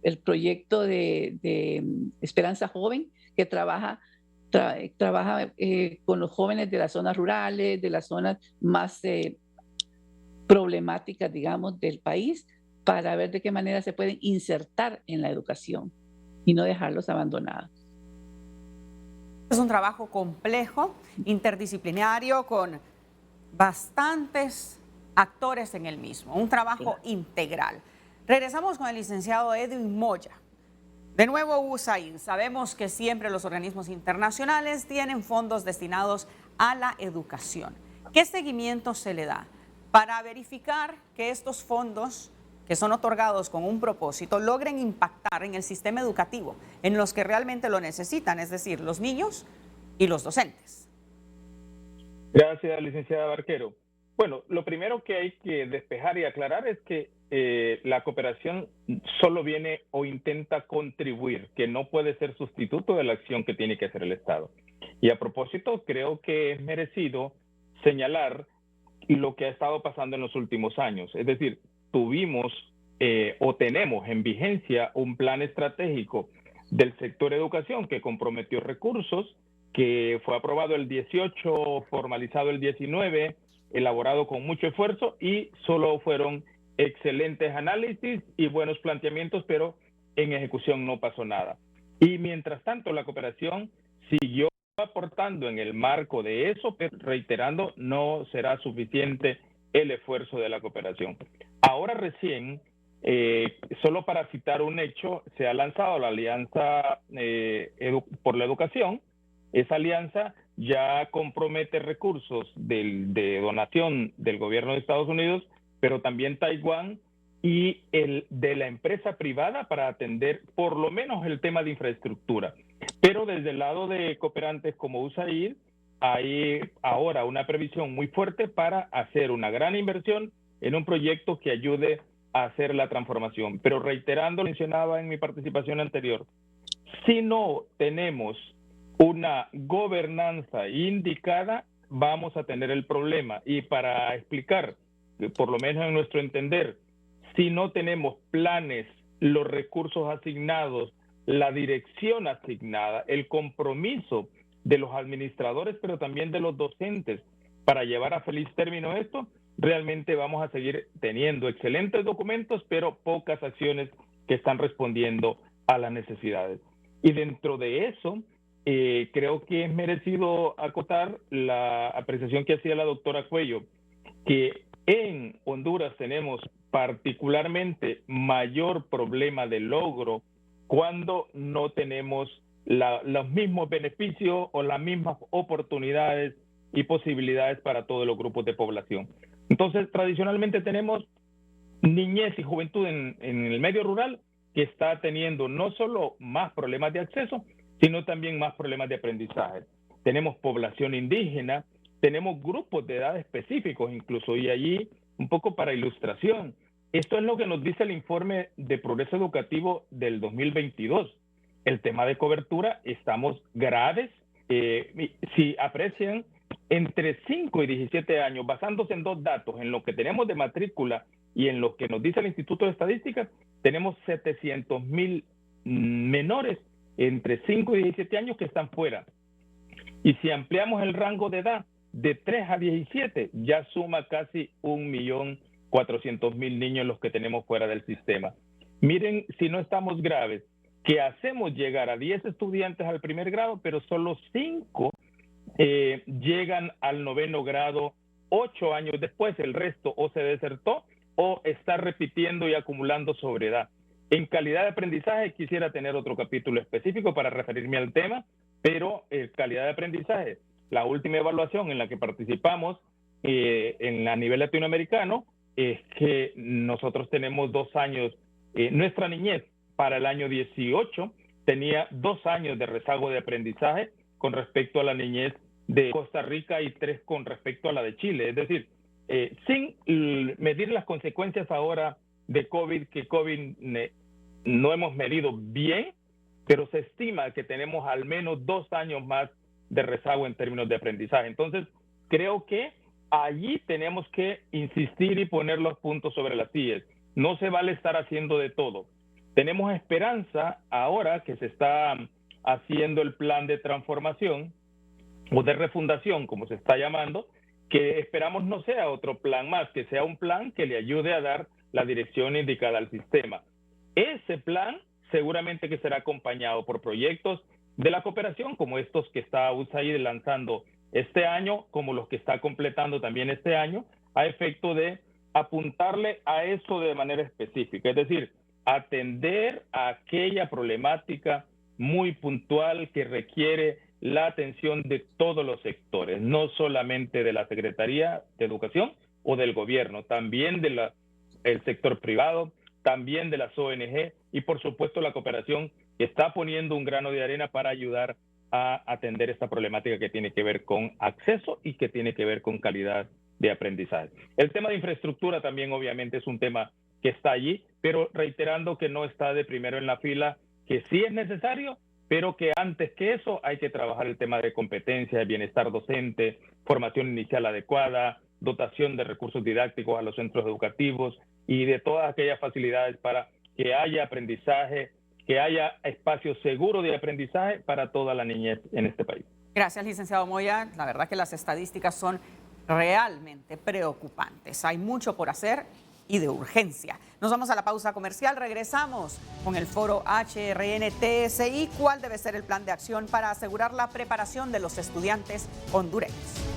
El proyecto de Esperanza Joven, que trabaja con los jóvenes de las zonas rurales, de las zonas más problemáticas, digamos, del país, para ver de qué manera se pueden insertar en la educación y no dejarlos abandonados. Es un trabajo complejo, interdisciplinario, con bastantes actores en el mismo, un trabajo integral. Regresamos con el licenciado Edwin Moya. De nuevo, USAID. Sabemos que siempre los organismos internacionales tienen fondos destinados a la educación. ¿Qué seguimiento se le da para verificar que estos fondos, que son otorgados con un propósito, logren impactar en el sistema educativo, en los que realmente lo necesitan, es decir, los niños y los docentes? Gracias, licenciada Barquero. Bueno, lo primero que hay que despejar y aclarar es que la cooperación solo viene o intenta contribuir, que no puede ser sustituto de la acción que tiene que hacer el Estado. Y a propósito, creo que es merecido señalar lo que ha estado pasando en los últimos años. Es decir, tuvimos o tenemos en vigencia un plan estratégico del sector educación que comprometió recursos, que fue aprobado el 18, formalizado el 19, elaborado con mucho esfuerzo, y solo fueron excelentes análisis y buenos planteamientos, pero en ejecución no pasó nada. Y mientras tanto, la cooperación siguió aportando en el marco de eso, pero reiterando, no será suficiente el esfuerzo de la cooperación. Ahora recién, solo para citar un hecho, se ha lanzado la Alianza por la Educación. Esa alianza ya compromete recursos de donación del gobierno de Estados Unidos, pero también Taiwán y el de la empresa privada para atender por lo menos el tema de infraestructura. Pero desde el lado de cooperantes como USAID, hay ahora una previsión muy fuerte para hacer una gran inversión en un proyecto que ayude a hacer la transformación. Pero reiterando, mencionaba en mi participación anterior, si no tenemos una gobernanza indicada, vamos a tener el problema. Y para explicar, por lo menos en nuestro entender, si no tenemos planes, los recursos asignados, la dirección asignada, el compromiso de los administradores, pero también de los docentes para llevar a feliz término esto, realmente vamos a seguir teniendo excelentes documentos, pero pocas acciones que están respondiendo a las necesidades. Y dentro de eso, creo que es merecido acotar la apreciación que hacía la doctora Cuello, que en Honduras tenemos particularmente mayor problema de logro cuando no tenemos los mismos beneficios o las mismas oportunidades y posibilidades para todos los grupos de población. Entonces, tradicionalmente tenemos niñez y juventud en el medio rural que está teniendo no solo más problemas de acceso, sino también más problemas de aprendizaje. Tenemos población indígena, tenemos grupos de edad específicos incluso, y allí, un poco para ilustración, esto es lo que nos dice el informe de progreso educativo del 2022. El tema de cobertura, estamos graves. Si aprecian, entre 5 y 17 años, basándose en dos datos, en lo que tenemos de matrícula y en lo que nos dice el Instituto de Estadística, tenemos 700,000 menores entre 5 y 17 años que están fuera. Y si ampliamos el rango de edad de 3 a 17, ya suma casi 1.400.000 niños los que tenemos fuera del sistema. Miren, si no estamos graves, que hacemos llegar a 10 estudiantes al primer grado, pero solo 5 llegan al 9º grado 8 años después. El resto o se desertó o está repitiendo y acumulando sobre edad. En calidad de aprendizaje quisiera tener otro capítulo específico para referirme al tema, pero calidad de aprendizaje, la última evaluación en la que participamos a nivel latinoamericano es que nosotros tenemos 2 años, nuestra niñez para el año 18 tenía 2 años de rezago de aprendizaje con respecto a la niñez de Costa Rica y 3 con respecto a la de Chile. Es decir, sin medir las consecuencias ahora de COVID, que COVID no hemos medido bien, pero se estima que tenemos al menos 2 años más de rezago en términos de aprendizaje. Entonces, creo que allí tenemos que insistir y poner los puntos sobre las sillas. No se vale estar haciendo de todo. Tenemos esperanza ahora que se está haciendo el plan de transformación o de refundación, como se está llamando, que esperamos no sea otro plan más, que sea un plan que le ayude a dar la dirección indicada al sistema. Ese plan seguramente que será acompañado por proyectos de la cooperación, como estos que está USAID lanzando este año, como los que está completando también este año, a efecto de apuntarle a eso de manera específica, es decir, atender a aquella problemática muy puntual que requiere la atención de todos los sectores, no solamente de la Secretaría de Educación o del gobierno, también del sector privado, también de las ONG y por supuesto la cooperación que está poniendo un grano de arena para ayudar a atender esta problemática que tiene que ver con acceso y que tiene que ver con calidad de aprendizaje. El tema de infraestructura también obviamente es un tema que está allí, pero reiterando que no está de primero en la fila, que sí es necesario, pero que antes que eso hay que trabajar el tema de competencia, de bienestar docente, formación inicial adecuada, dotación de recursos didácticos a los centros educativos y de todas aquellas facilidades para que haya aprendizaje, que haya espacio seguro de aprendizaje para toda la niñez en este país. Gracias, licenciado Moya. La verdad que las estadísticas son realmente preocupantes. Hay mucho por hacer y de urgencia. Nos vamos a la pausa comercial. Regresamos con el foro HRN-TSI. ¿Cuál debe ser el plan de acción para asegurar la preparación de los estudiantes hondureños?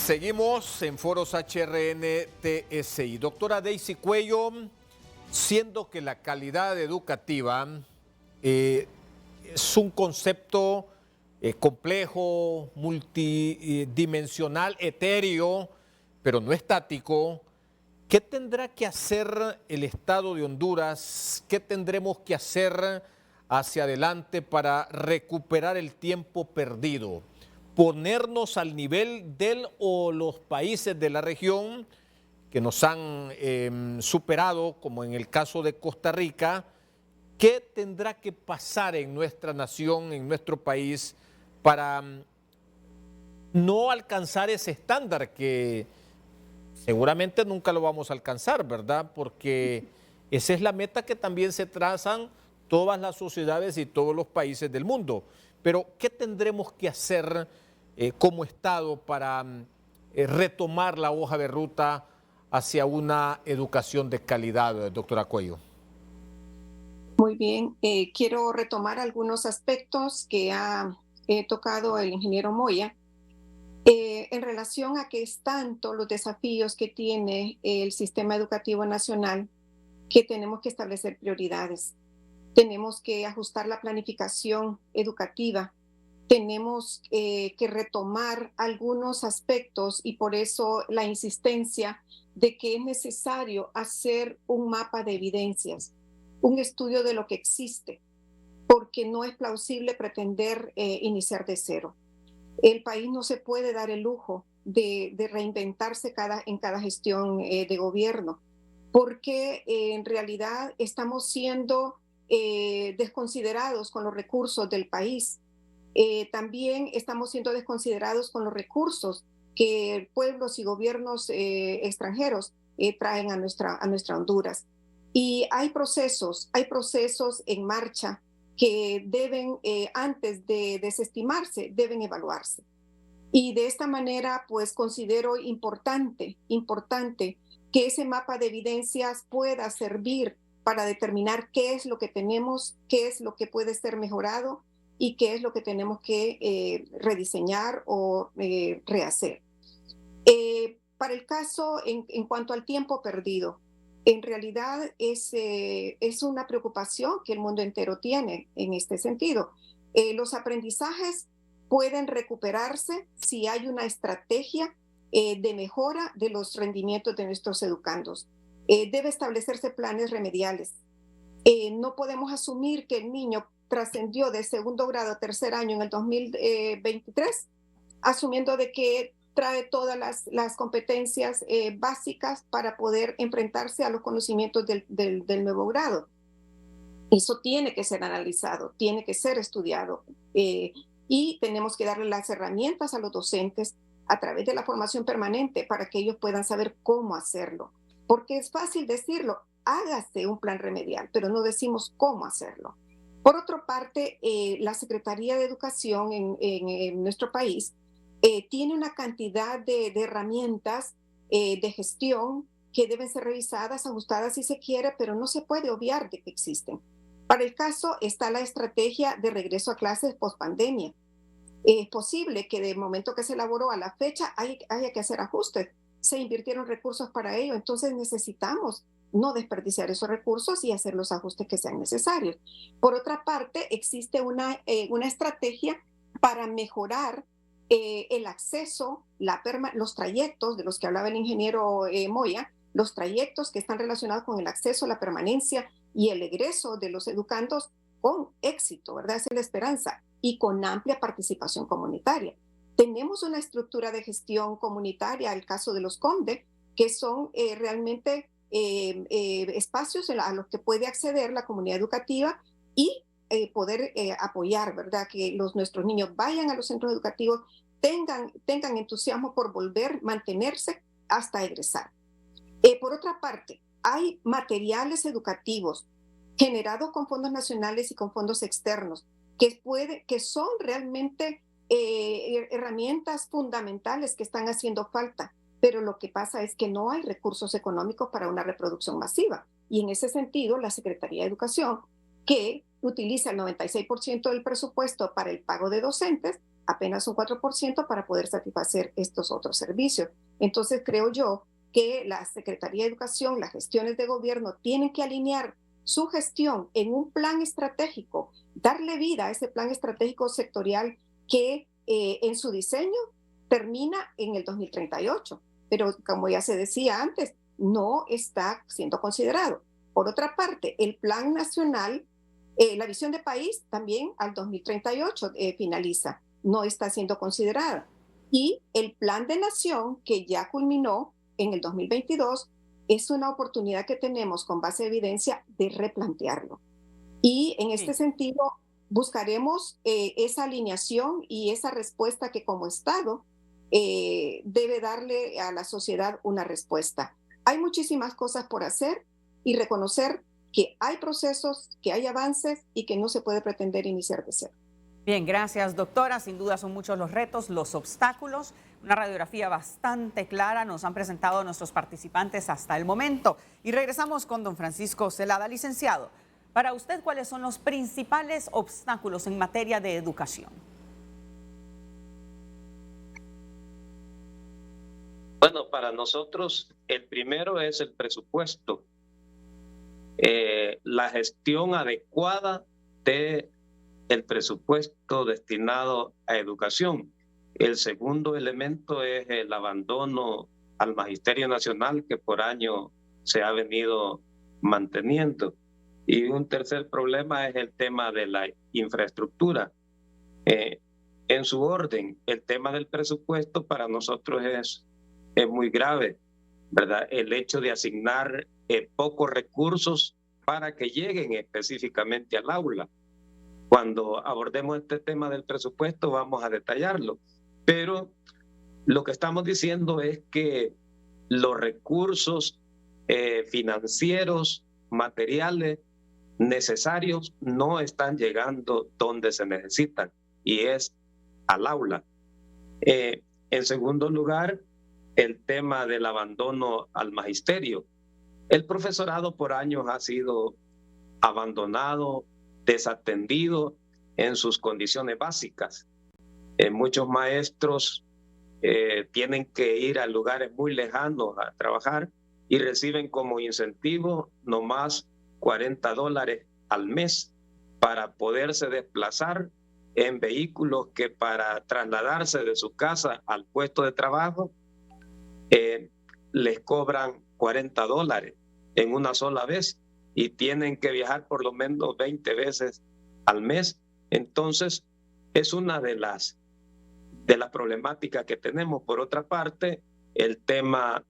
Seguimos en Foros HRN TSI. Doctora Daisy Cuello, siendo que la calidad educativa es un concepto complejo, multidimensional, etéreo, pero no estático, ¿qué tendrá que hacer el Estado de Honduras? ¿Qué tendremos que hacer hacia adelante para recuperar el tiempo perdido? ¿Ponernos al nivel del o los países de la región que nos han superado, como en el caso de Costa Rica? ¿Qué tendrá que pasar en nuestra nación, en nuestro país, para no alcanzar ese estándar que seguramente nunca lo vamos a alcanzar, ¿verdad? Porque esa es la meta que también se trazan todas las sociedades y todos los países del mundo. Pero, ¿qué tendremos que hacer como Estado para retomar la hoja de ruta hacia una educación de calidad, doctora Cuello? Muy bien, quiero retomar algunos aspectos que ha tocado el ingeniero Moya en relación a que es tanto los desafíos que tiene el sistema educativo nacional que tenemos que establecer prioridades. Tenemos que ajustar la planificación educativa, tenemos que retomar algunos aspectos y por eso la insistencia de que es necesario hacer un mapa de evidencias, un estudio de lo que existe, porque no es plausible pretender iniciar de cero. El país no se puede dar el lujo de reinventarse en cada gestión de gobierno, porque en realidad estamos siendo desconsiderados con los recursos del país. También estamos siendo desconsiderados con los recursos que pueblos y gobiernos extranjeros traen a nuestra Honduras. Y hay procesos en marcha que deben, antes de desestimarse, deben evaluarse. Y de esta manera, pues considero importante que ese mapa de evidencias pueda servir para determinar qué es lo que tenemos, qué es lo que puede ser mejorado y qué es lo que tenemos que rediseñar o rehacer. Para el caso, en cuanto al tiempo perdido, en realidad es una preocupación que el mundo entero tiene en este sentido. Los aprendizajes pueden recuperarse si hay una estrategia de mejora de los rendimientos de nuestros educandos. Debe establecerse planes remediales. No podemos asumir que el niño trascendió de segundo grado a tercer año en el 2023, asumiendo de que trae todas las competencias básicas para poder enfrentarse a los conocimientos del nuevo grado. Eso tiene que ser analizado, tiene que ser estudiado y tenemos que darle las herramientas a los docentes a través de la formación permanente para que ellos puedan saber cómo hacerlo. Porque es fácil decirlo, hágase un plan remedial, pero no decimos cómo hacerlo. Por otra parte, la Secretaría de Educación en nuestro país tiene una cantidad de herramientas de gestión que deben ser revisadas, ajustadas si se quiere, pero no se puede obviar de que existen. Para el caso está la estrategia de regreso a clases post-pandemia. Es posible que del momento que se elaboró a la fecha haya que hacer ajustes. Se invirtieron recursos para ello, entonces necesitamos no desperdiciar esos recursos y hacer los ajustes que sean necesarios. Por otra parte, existe una estrategia para mejorar el acceso, los trayectos de los que hablaba el ingeniero Moya, los trayectos que están relacionados con el acceso, la permanencia y el egreso de los educandos con éxito, ¿verdad? Esa es la esperanza, y con amplia participación comunitaria. Tenemos una estructura de gestión comunitaria, el caso de los COMDE, que son realmente espacios a los que puede acceder la comunidad educativa y poder apoyar, ¿verdad? Que nuestros niños vayan a los centros educativos, tengan entusiasmo por volver, mantenerse hasta egresar. Por otra parte, hay materiales educativos generados con fondos nacionales y con fondos externos que son realmente herramientas fundamentales que están haciendo falta, pero lo que pasa es que no hay recursos económicos para una reproducción masiva. Y en ese sentido, la Secretaría de Educación, que utiliza el 96% del presupuesto para el pago de docentes, apenas un 4% para poder satisfacer estos otros servicios. Entonces creo yo que la Secretaría de Educación, las gestiones de gobierno tienen que alinear su gestión en un plan estratégico, darle vida a ese plan estratégico sectorial que en su diseño termina en el 2038, pero como ya se decía antes, no está siendo considerado. Por otra parte, el plan nacional, la visión de país también al 2038 finaliza, no está siendo considerada. Y el plan de nación, que ya culminó en el 2022, es una oportunidad que tenemos con base de evidencia de replantearlo. Y en este sentido, buscaremos esa alineación y esa respuesta que como Estado debe darle a la sociedad una respuesta. Hay muchísimas cosas por hacer y reconocer que hay procesos, que hay avances y que no se puede pretender iniciar de cero. Bien, gracias, doctora. Sin duda son muchos los retos, los obstáculos. Una radiografía bastante clara nos han presentado nuestros participantes hasta el momento. Y regresamos con don Francisco Zelada. Licenciado, para usted, ¿cuáles son los principales obstáculos en materia de educación? Bueno, para nosotros el primero es el presupuesto, la gestión adecuada del presupuesto destinado a educación. El segundo elemento es el abandono al Magisterio Nacional que por año se ha venido manteniendo. Y un tercer problema es el tema de la infraestructura. En su orden, el tema del presupuesto para nosotros es muy grave, ¿verdad? El hecho de asignar pocos recursos para que lleguen específicamente al aula. Cuando abordemos este tema del presupuesto vamos a detallarlo, pero lo que estamos diciendo es que los recursos financieros, materiales necesarios no están llegando donde se necesitan y es al aula. En segundo lugar, el tema del abandono al magisterio. El profesorado por años ha sido abandonado, desatendido en sus condiciones básicas. Muchos maestros tienen que ir a lugares muy lejanos a trabajar y reciben como incentivo nomás $40 al mes para poderse desplazar en vehículos que para trasladarse de su casa al puesto de trabajo les cobran $40 en una sola vez y tienen que viajar por lo menos 20 veces al mes. Entonces, es una de las problemáticas que tenemos. Por otra parte, el tema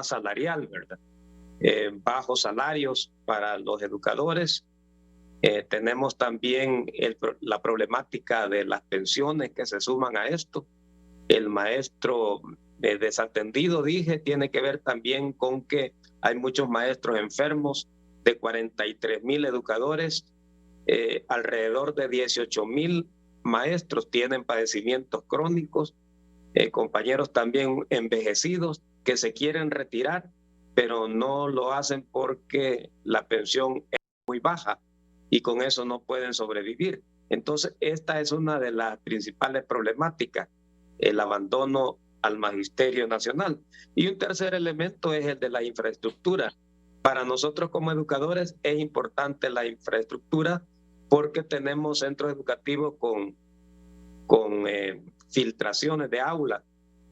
salarial, ¿verdad? Bajos salarios para los educadores. Tenemos también la problemática de las pensiones que se suman a esto. El maestro desatendido, tiene que ver también con que hay muchos maestros enfermos, de 43,000 educadores, alrededor de 18,000 maestros tienen padecimientos crónicos, compañeros también envejecidos que se quieren retirar, pero no lo hacen porque la pensión es muy baja y con eso no pueden sobrevivir. Entonces, esta es una de las principales problemáticas, el abandono al Magisterio Nacional. Y un tercer elemento es el de la infraestructura. Para nosotros como educadores es importante la infraestructura porque tenemos centros educativos con filtraciones de aula,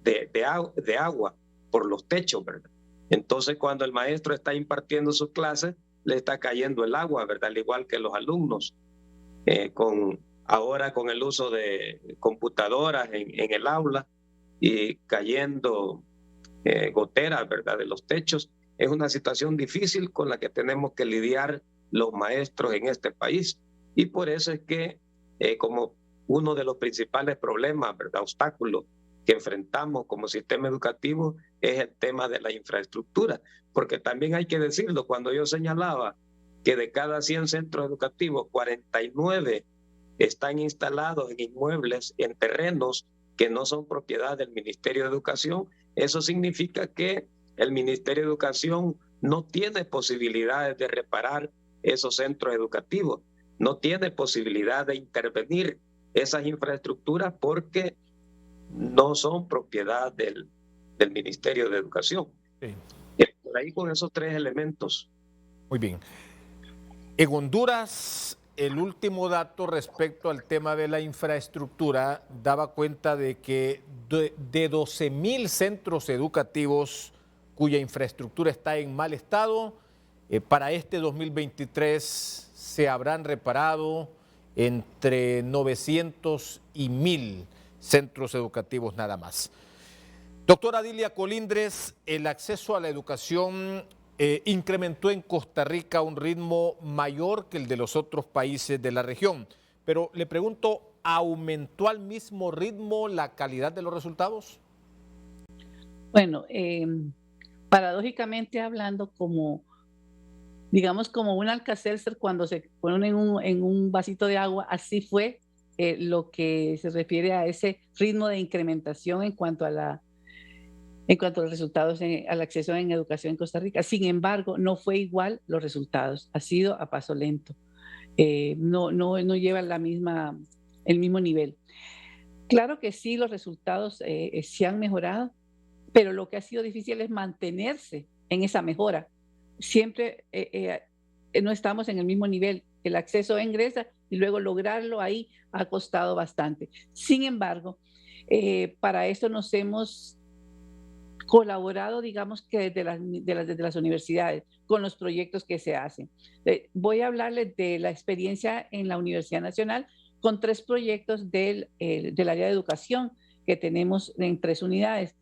de agua por los techos, ¿verdad? Entonces, cuando el maestro está impartiendo sus clases, le está cayendo el agua, ¿verdad? Al igual que los alumnos. Ahora con el uso de computadoras en el aula y cayendo goteras, ¿verdad?, de los techos, es una situación difícil con la que tenemos que lidiar los maestros en este país. Y por eso es que como uno de los principales problemas, ¿verdad?, obstáculos que enfrentamos como sistema educativo es el tema de la infraestructura, porque también hay que decirlo, cuando yo señalaba que de cada 100 centros educativos, 49 están instalados en inmuebles, en terrenos que no son propiedad del Ministerio de Educación, eso significa que el Ministerio de Educación no tiene posibilidades de reparar esos centros educativos, no tiene posibilidad de intervenir esas infraestructuras porque no son propiedad del Ministerio de Educación. Sí. Por ahí con esos tres elementos. Muy bien. En Honduras, el último dato respecto al tema de la infraestructura daba cuenta de que de 12,000 centros educativos cuya infraestructura está en mal estado, para este 2023 se habrán reparado entre 900 y 1,000 centros educativos nada más. Doctora Dilia Colindres, el acceso a la educación incrementó en Costa Rica a un ritmo mayor que el de los otros países de la región. Pero le pregunto, ¿aumentó al mismo ritmo la calidad de los resultados? Bueno, paradójicamente hablando, digamos como un Alka-Seltzer cuando se pone en un vasito de agua, así fue lo que se refiere a ese ritmo de incrementación en cuanto a los resultados al acceso en educación en Costa Rica. Sin embargo, no fue igual los resultados, ha sido a paso lento. No lleva el mismo nivel. Claro que sí, los resultados se han mejorado, pero lo que ha sido difícil es mantenerse en esa mejora. Siempre no estamos en el mismo nivel. El acceso ingresa y luego lograrlo ahí ha costado bastante. Sin embargo, para eso nos hemos colaborado, digamos que desde las universidades, con los proyectos que se hacen. Voy a hablarles de la experiencia en la Universidad Nacional con 3 proyectos del área de educación que tenemos en 3 unidades.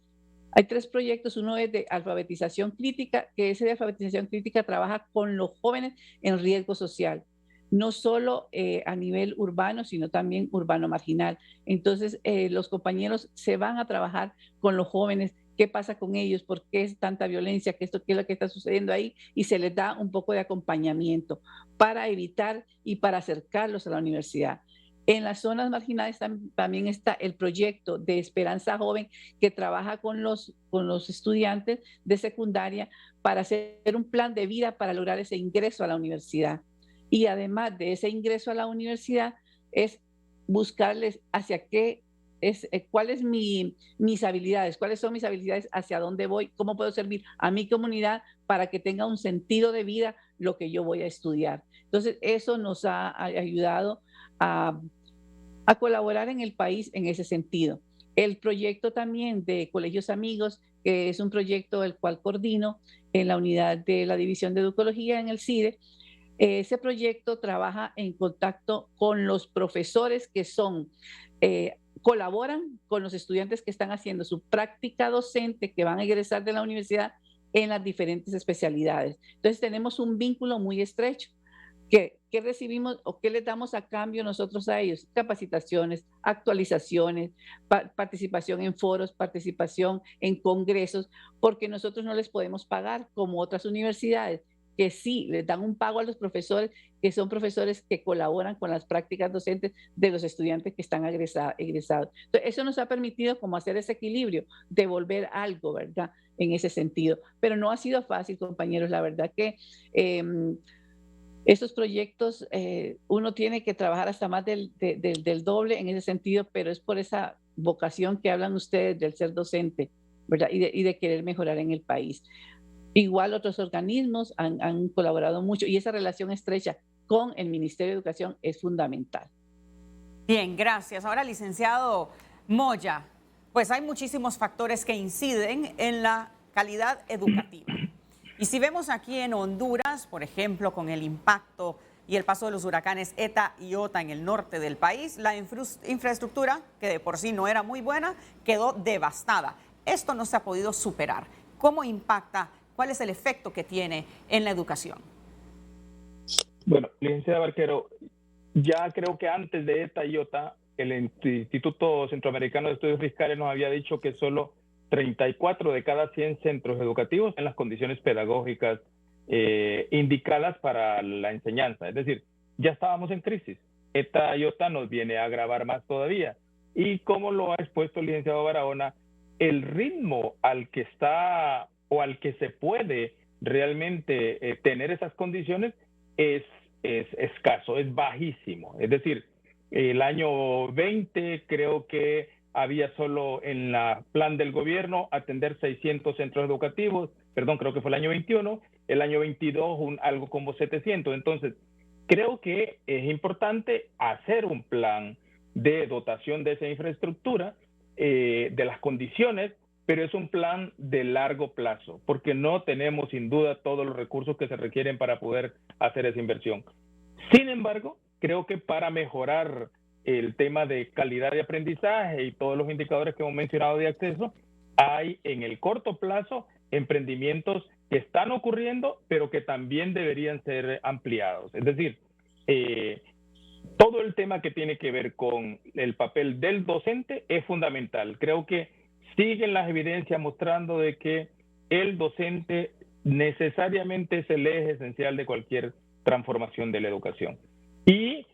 Hay 3 proyectos, uno es de alfabetización crítica, que ese de alfabetización crítica trabaja con los jóvenes en riesgo social, no solo a nivel urbano, sino también urbano marginal. Entonces, los compañeros se van a trabajar con los jóvenes, qué pasa con ellos, por qué es tanta violencia, qué es lo que está sucediendo ahí, y se les da un poco de acompañamiento para evitar y para acercarlos a la universidad. En las zonas marginales también está el proyecto de Esperanza Joven, que trabaja con los estudiantes de secundaria para hacer un plan de vida para lograr ese ingreso a la universidad. Y además de ese ingreso a la universidad, es buscarles hacia cuáles son mis habilidades, hacia dónde voy, cómo puedo servir a mi comunidad para que tenga un sentido de vida lo que yo voy a estudiar. Entonces, eso nos ha ayudado a colaborar en el país en ese sentido. El proyecto también de Colegios Amigos, que es un proyecto el cual coordino en la unidad de la División de Educología en el CIDE. Ese proyecto trabaja en contacto con los profesores que colaboran con los estudiantes que están haciendo su práctica docente, que van a egresar de la universidad en las diferentes especialidades. Entonces tenemos un vínculo muy estrecho. ¿Qué recibimos o qué les damos a cambio nosotros a ellos? Capacitaciones, actualizaciones, participación en foros, participación en congresos, porque nosotros no les podemos pagar como otras universidades, que sí les dan un pago a los profesores, que son profesores que colaboran con las prácticas docentes de los estudiantes que están egresados. Entonces, eso nos ha permitido como hacer ese equilibrio, devolver algo, ¿verdad? En ese sentido. Pero no ha sido fácil, compañeros. La verdad que estos proyectos uno tiene que trabajar hasta más del doble en ese sentido, pero es por esa vocación que hablan ustedes del ser docente, ¿verdad? Y de querer mejorar en el país. Igual otros organismos han colaborado mucho y esa relación estrecha con el Ministerio de Educación es fundamental. Bien, gracias. Ahora, licenciado Moya, pues hay muchísimos factores que inciden en la calidad educativa. Y si vemos aquí en Honduras, por ejemplo, con el impacto y el paso de los huracanes ETA y OTA en el norte del país, la infraestructura, que de por sí no era muy buena, quedó devastada. Esto no se ha podido superar. ¿Cómo impacta? ¿Cuál es el efecto que tiene en la educación? Bueno, licenciada Barquero, ya creo que antes de ETA y OTA, el Instituto Centroamericano de Estudios Fiscales nos había dicho que solo 34 de cada 100 centros educativos en las condiciones pedagógicas indicadas para la enseñanza. Es decir, ya estábamos en crisis. ETA y OTA nos viene a agravar más todavía. Y como lo ha expuesto el licenciado Barahona, el ritmo al que está o al que se puede realmente tener esas condiciones es escaso, es bajísimo. Es decir, El año 20 creo que había solo en la plan del gobierno atender 600 centros educativos, perdón, creo que fue el año 21, el año 22 algo como 700. Entonces, creo que es importante hacer un plan de dotación de esa infraestructura, de las condiciones, pero es un plan de largo plazo, porque no tenemos sin duda todos los recursos que se requieren para poder hacer esa inversión. Sin embargo, creo que para mejorar el tema de calidad de aprendizaje y todos los indicadores que hemos mencionado de acceso, hay en el corto plazo emprendimientos que están ocurriendo, pero que también deberían ser ampliados. Es decir, todo el tema que tiene que ver con el papel del docente es fundamental. Creo que siguen las evidencias mostrando de que el docente necesariamente es el eje esencial de cualquier transformación de la educación. Y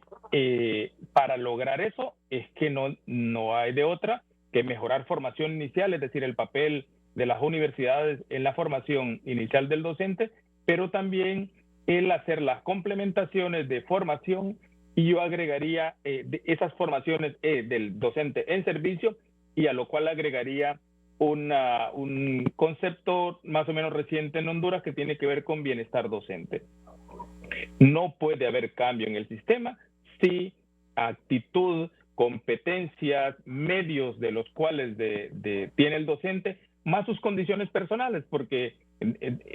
para lograr eso es que no hay de otra que mejorar formación inicial, es decir, el papel de las universidades en la formación inicial del docente, pero también el hacer las complementaciones de formación, y yo agregaría de esas formaciones del docente en servicio, y a lo cual agregaría un concepto más o menos reciente en Honduras que tiene que ver con bienestar docente. No puede haber cambio en el sistema si actitud, competencias, medios de los cuales tiene el docente, más sus condiciones personales, porque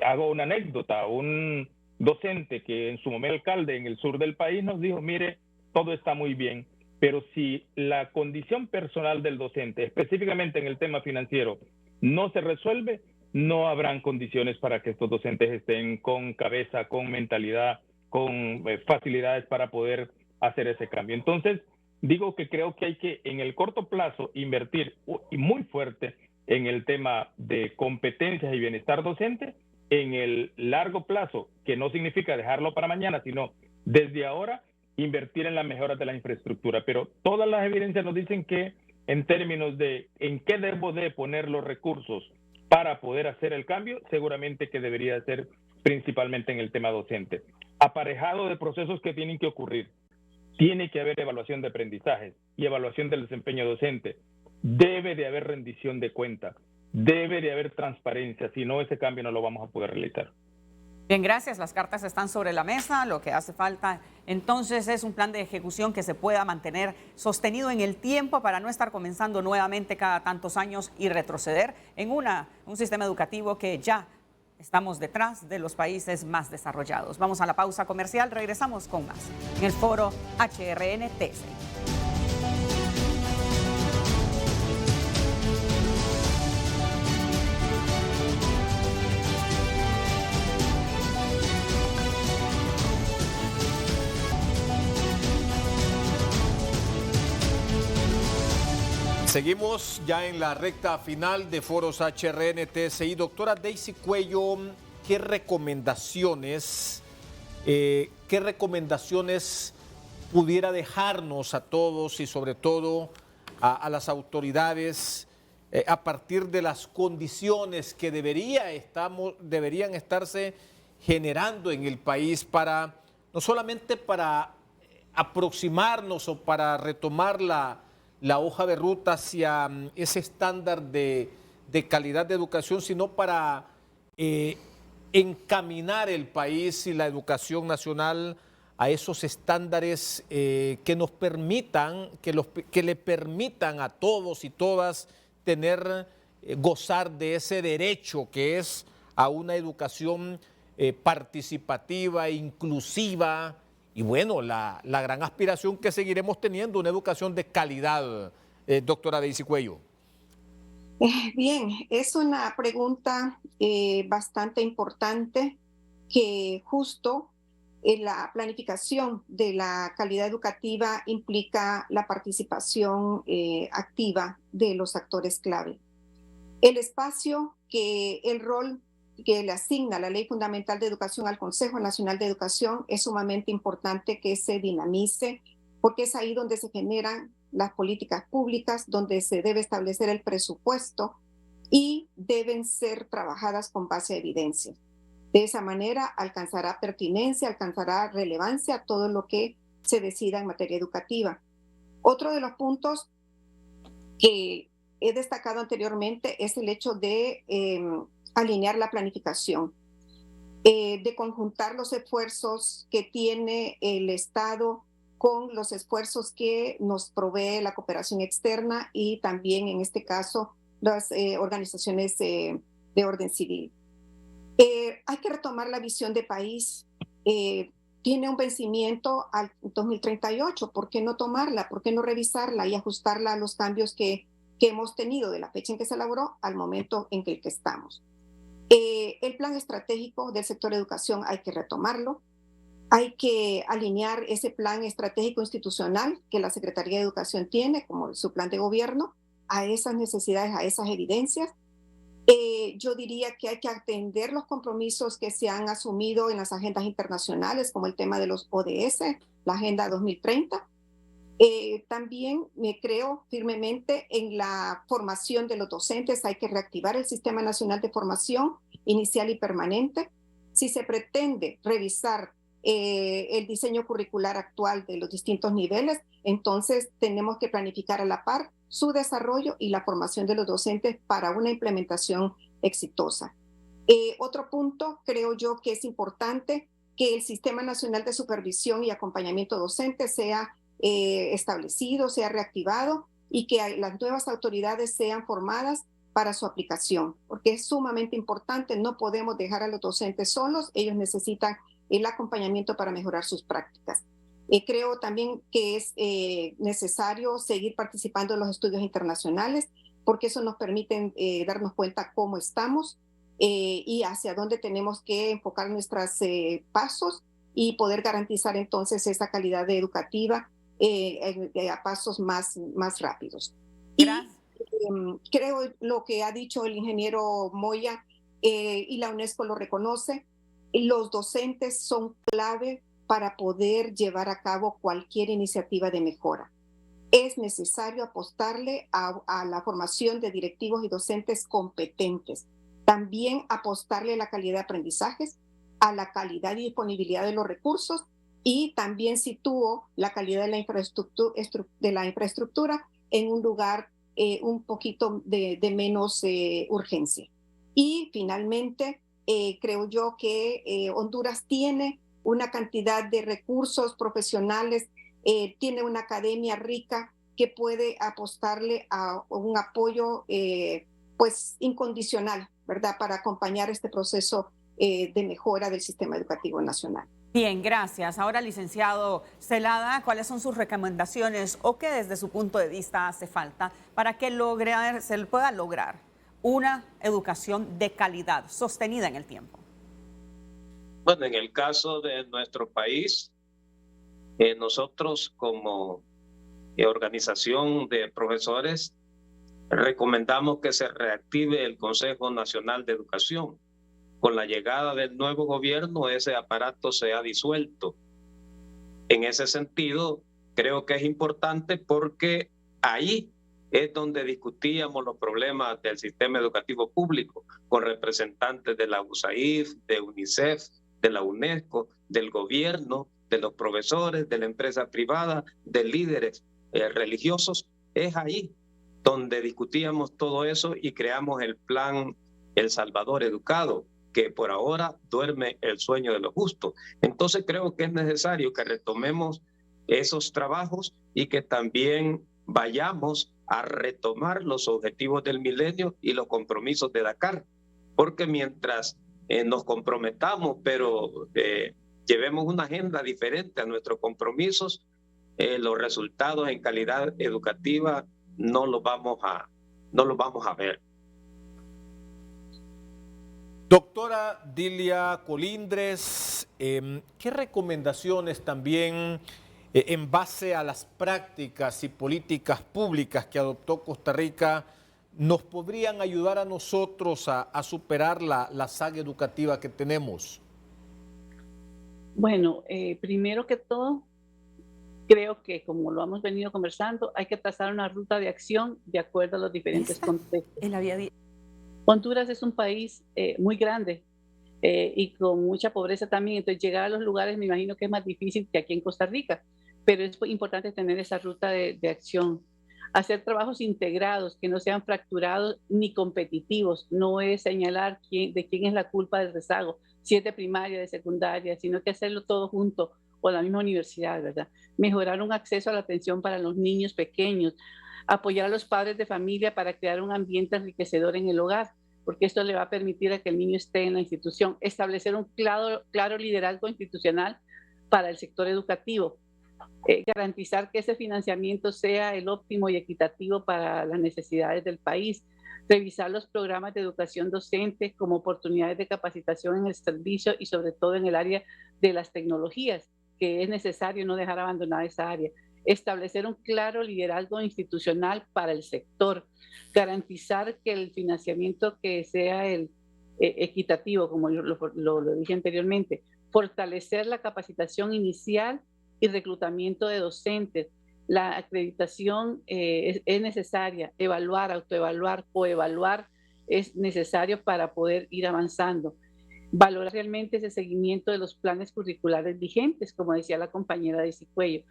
hago una anécdota, un docente que en su momento alcalde en el sur del país nos dijo, mire, todo está muy bien, pero si la condición personal del docente, específicamente en el tema financiero, no se resuelve, no habrán condiciones para que estos docentes estén con cabeza, con mentalidad, con facilidades para poder hacer ese cambio. Entonces, digo que creo que hay que en el corto plazo invertir muy fuerte en el tema de competencias y bienestar docente. En el largo plazo, que no significa dejarlo para mañana, sino desde ahora invertir en las mejoras de la infraestructura. Pero todas las evidencias nos dicen que en términos de en qué debo de poner los recursos para poder hacer el cambio, seguramente que debería ser principalmente en el tema docente. Aparejado de procesos que tienen que ocurrir. Tiene que haber evaluación de aprendizaje y evaluación del desempeño docente. Debe de haber rendición de cuentas. Debe de haber transparencia. Si no, ese cambio no lo vamos a poder realizar. Bien, gracias. Las cartas están sobre la mesa. Lo que hace falta entonces es un plan de ejecución que se pueda mantener sostenido en el tiempo para no estar comenzando nuevamente cada tantos años y retroceder en un sistema educativo que ya estamos detrás de los países más desarrollados. Vamos a la pausa comercial, regresamos con más en el foro HRN-TSI. Seguimos ya en la recta final de Foros HRN-TSI. Doctora Daisy Cuello, ¿qué recomendaciones pudiera dejarnos a todos y sobre todo a las autoridades a partir de las condiciones que deberían estarse generando en el país para no solamente para aproximarnos o para retomar la hoja de ruta hacia ese estándar de calidad de educación, sino para encaminar el país y la educación nacional a esos estándares que nos permitan, que le permitan a todos y todas gozar de ese derecho que es a una educación participativa, inclusiva, y bueno, la gran aspiración que seguiremos teniendo, una educación de calidad, doctora Daisy Cuello. Bien, es una pregunta bastante importante que justo la planificación de la calidad educativa implica la participación activa de los actores clave. El espacio el rol que le asigna la Ley Fundamental de Educación al Consejo Nacional de Educación es sumamente importante que se dinamice, porque es ahí donde se generan las políticas públicas, donde se debe establecer el presupuesto y deben ser trabajadas con base a evidencias. De esa manera alcanzará pertinencia, alcanzará relevancia todo lo que se decida en materia educativa. Otro de los puntos que he destacado anteriormente es el hecho de alinear la planificación, de conjuntar los esfuerzos que tiene el Estado con los esfuerzos que nos provee la cooperación externa y también, en este caso, las organizaciones de orden civil. Hay que retomar la visión de país. Tiene un vencimiento al 2038. ¿Por qué no tomarla? ¿Por qué no revisarla y ajustarla a los cambios que hemos tenido de la fecha en que se elaboró al momento en que estamos? El plan estratégico del sector educación hay que retomarlo. Hay que alinear ese plan estratégico institucional que la Secretaría de Educación tiene como su plan de gobierno a esas necesidades, a esas evidencias. Yo diría que hay que atender los compromisos que se han asumido en las agendas internacionales, como el tema de los ODS, la Agenda 2030. También me creo firmemente en la formación de los docentes. Hay que reactivar el Sistema Nacional de Formación Inicial y Permanente. Si se pretende revisar el diseño curricular actual de los distintos niveles, entonces tenemos que planificar a la par su desarrollo y la formación de los docentes para una implementación exitosa. Otro punto, creo yo que es importante que el Sistema Nacional de Supervisión y Acompañamiento Docente sea establecido, sea reactivado y que las nuevas autoridades sean formadas para su aplicación, porque es sumamente importante. No podemos dejar a los docentes solos, ellos necesitan el acompañamiento para mejorar sus prácticas. Creo también que es necesario seguir participando en los estudios internacionales, porque eso nos permite darnos cuenta cómo estamos y hacia dónde tenemos que enfocar nuestros pasos y poder garantizar entonces esa calidad educativa a pasos más rápidos. Gracias. Y creo lo que ha dicho el ingeniero Moya, y la UNESCO lo reconoce, los docentes son clave para poder llevar a cabo cualquier iniciativa de mejora. Es necesario apostarle a la formación de directivos y docentes competentes. También apostarle a la calidad de aprendizajes, a la calidad y disponibilidad de los recursos, y también sitúo la calidad de la infraestructura en un lugar un poquito de menos urgencia. Y finalmente, creo yo que Honduras tiene una cantidad de recursos profesionales, tiene una academia rica que puede apostarle a un apoyo pues incondicional, ¿verdad?, para acompañar este proceso de mejora del sistema educativo nacional. Bien, gracias. Ahora, licenciado Celada, ¿cuáles son sus recomendaciones o qué desde su punto de vista hace falta para que se pueda lograr una educación de calidad sostenida en el tiempo? Bueno, en el caso de nuestro país, nosotros como organización de profesores recomendamos que se reactive el Consejo Nacional de Educación. Con la llegada del nuevo gobierno, ese aparato se ha disuelto. En ese sentido, creo que es importante porque ahí es donde discutíamos los problemas del sistema educativo público, con representantes de la USAID, de UNICEF, de la UNESCO, del gobierno, de los profesores, de la empresa privada, de líderes religiosos. Es ahí donde discutíamos todo eso y creamos el plan El Salvador Educado, que por ahora duerme el sueño de los justos. Entonces creo que es necesario que retomemos esos trabajos y que también vayamos a retomar los objetivos del milenio y los compromisos de Dakar, porque mientras nos comprometamos, pero llevemos una agenda diferente a nuestros compromisos, los resultados en calidad educativa no los vamos a ver. Doctora Dilia Colindres, ¿qué recomendaciones también en base a las prácticas y políticas públicas que adoptó Costa Rica nos podrían ayudar a nosotros a superar la saga educativa que tenemos? Bueno, primero que todo, creo que como lo hemos venido conversando, hay que trazar una ruta de acción de acuerdo a los diferentes contextos. Honduras es un país muy grande y con mucha pobreza también, entonces llegar a los lugares me imagino que es más difícil que aquí en Costa Rica, pero es importante tener esa ruta de acción. Hacer trabajos integrados, que no sean fracturados ni competitivos. No es señalar de quién es la culpa del rezago, si es de primaria, de secundaria, sino que hacerlo todo junto o la misma universidad, ¿verdad? Mejorar un acceso a la atención para los niños pequeños, apoyar a los padres de familia para crear un ambiente enriquecedor en el hogar, porque esto le va a permitir a que el niño esté en la institución. Establecer un claro liderazgo institucional para el sector educativo. Garantizar que ese financiamiento sea el óptimo y equitativo para las necesidades del país, revisar los programas de educación docente como oportunidades de capacitación en el servicio y sobre todo en el área de las tecnologías, que es necesario no dejar abandonada esa área, establecer un claro liderazgo institucional para el sector, garantizar que el financiamiento que sea equitativo, como lo dije anteriormente, fortalecer la capacitación inicial y reclutamiento de docentes. La acreditación es necesaria, evaluar, autoevaluar, coevaluar es necesario para poder ir avanzando. Valorar realmente ese seguimiento de los planes curriculares vigentes, como decía la compañera de Cuello.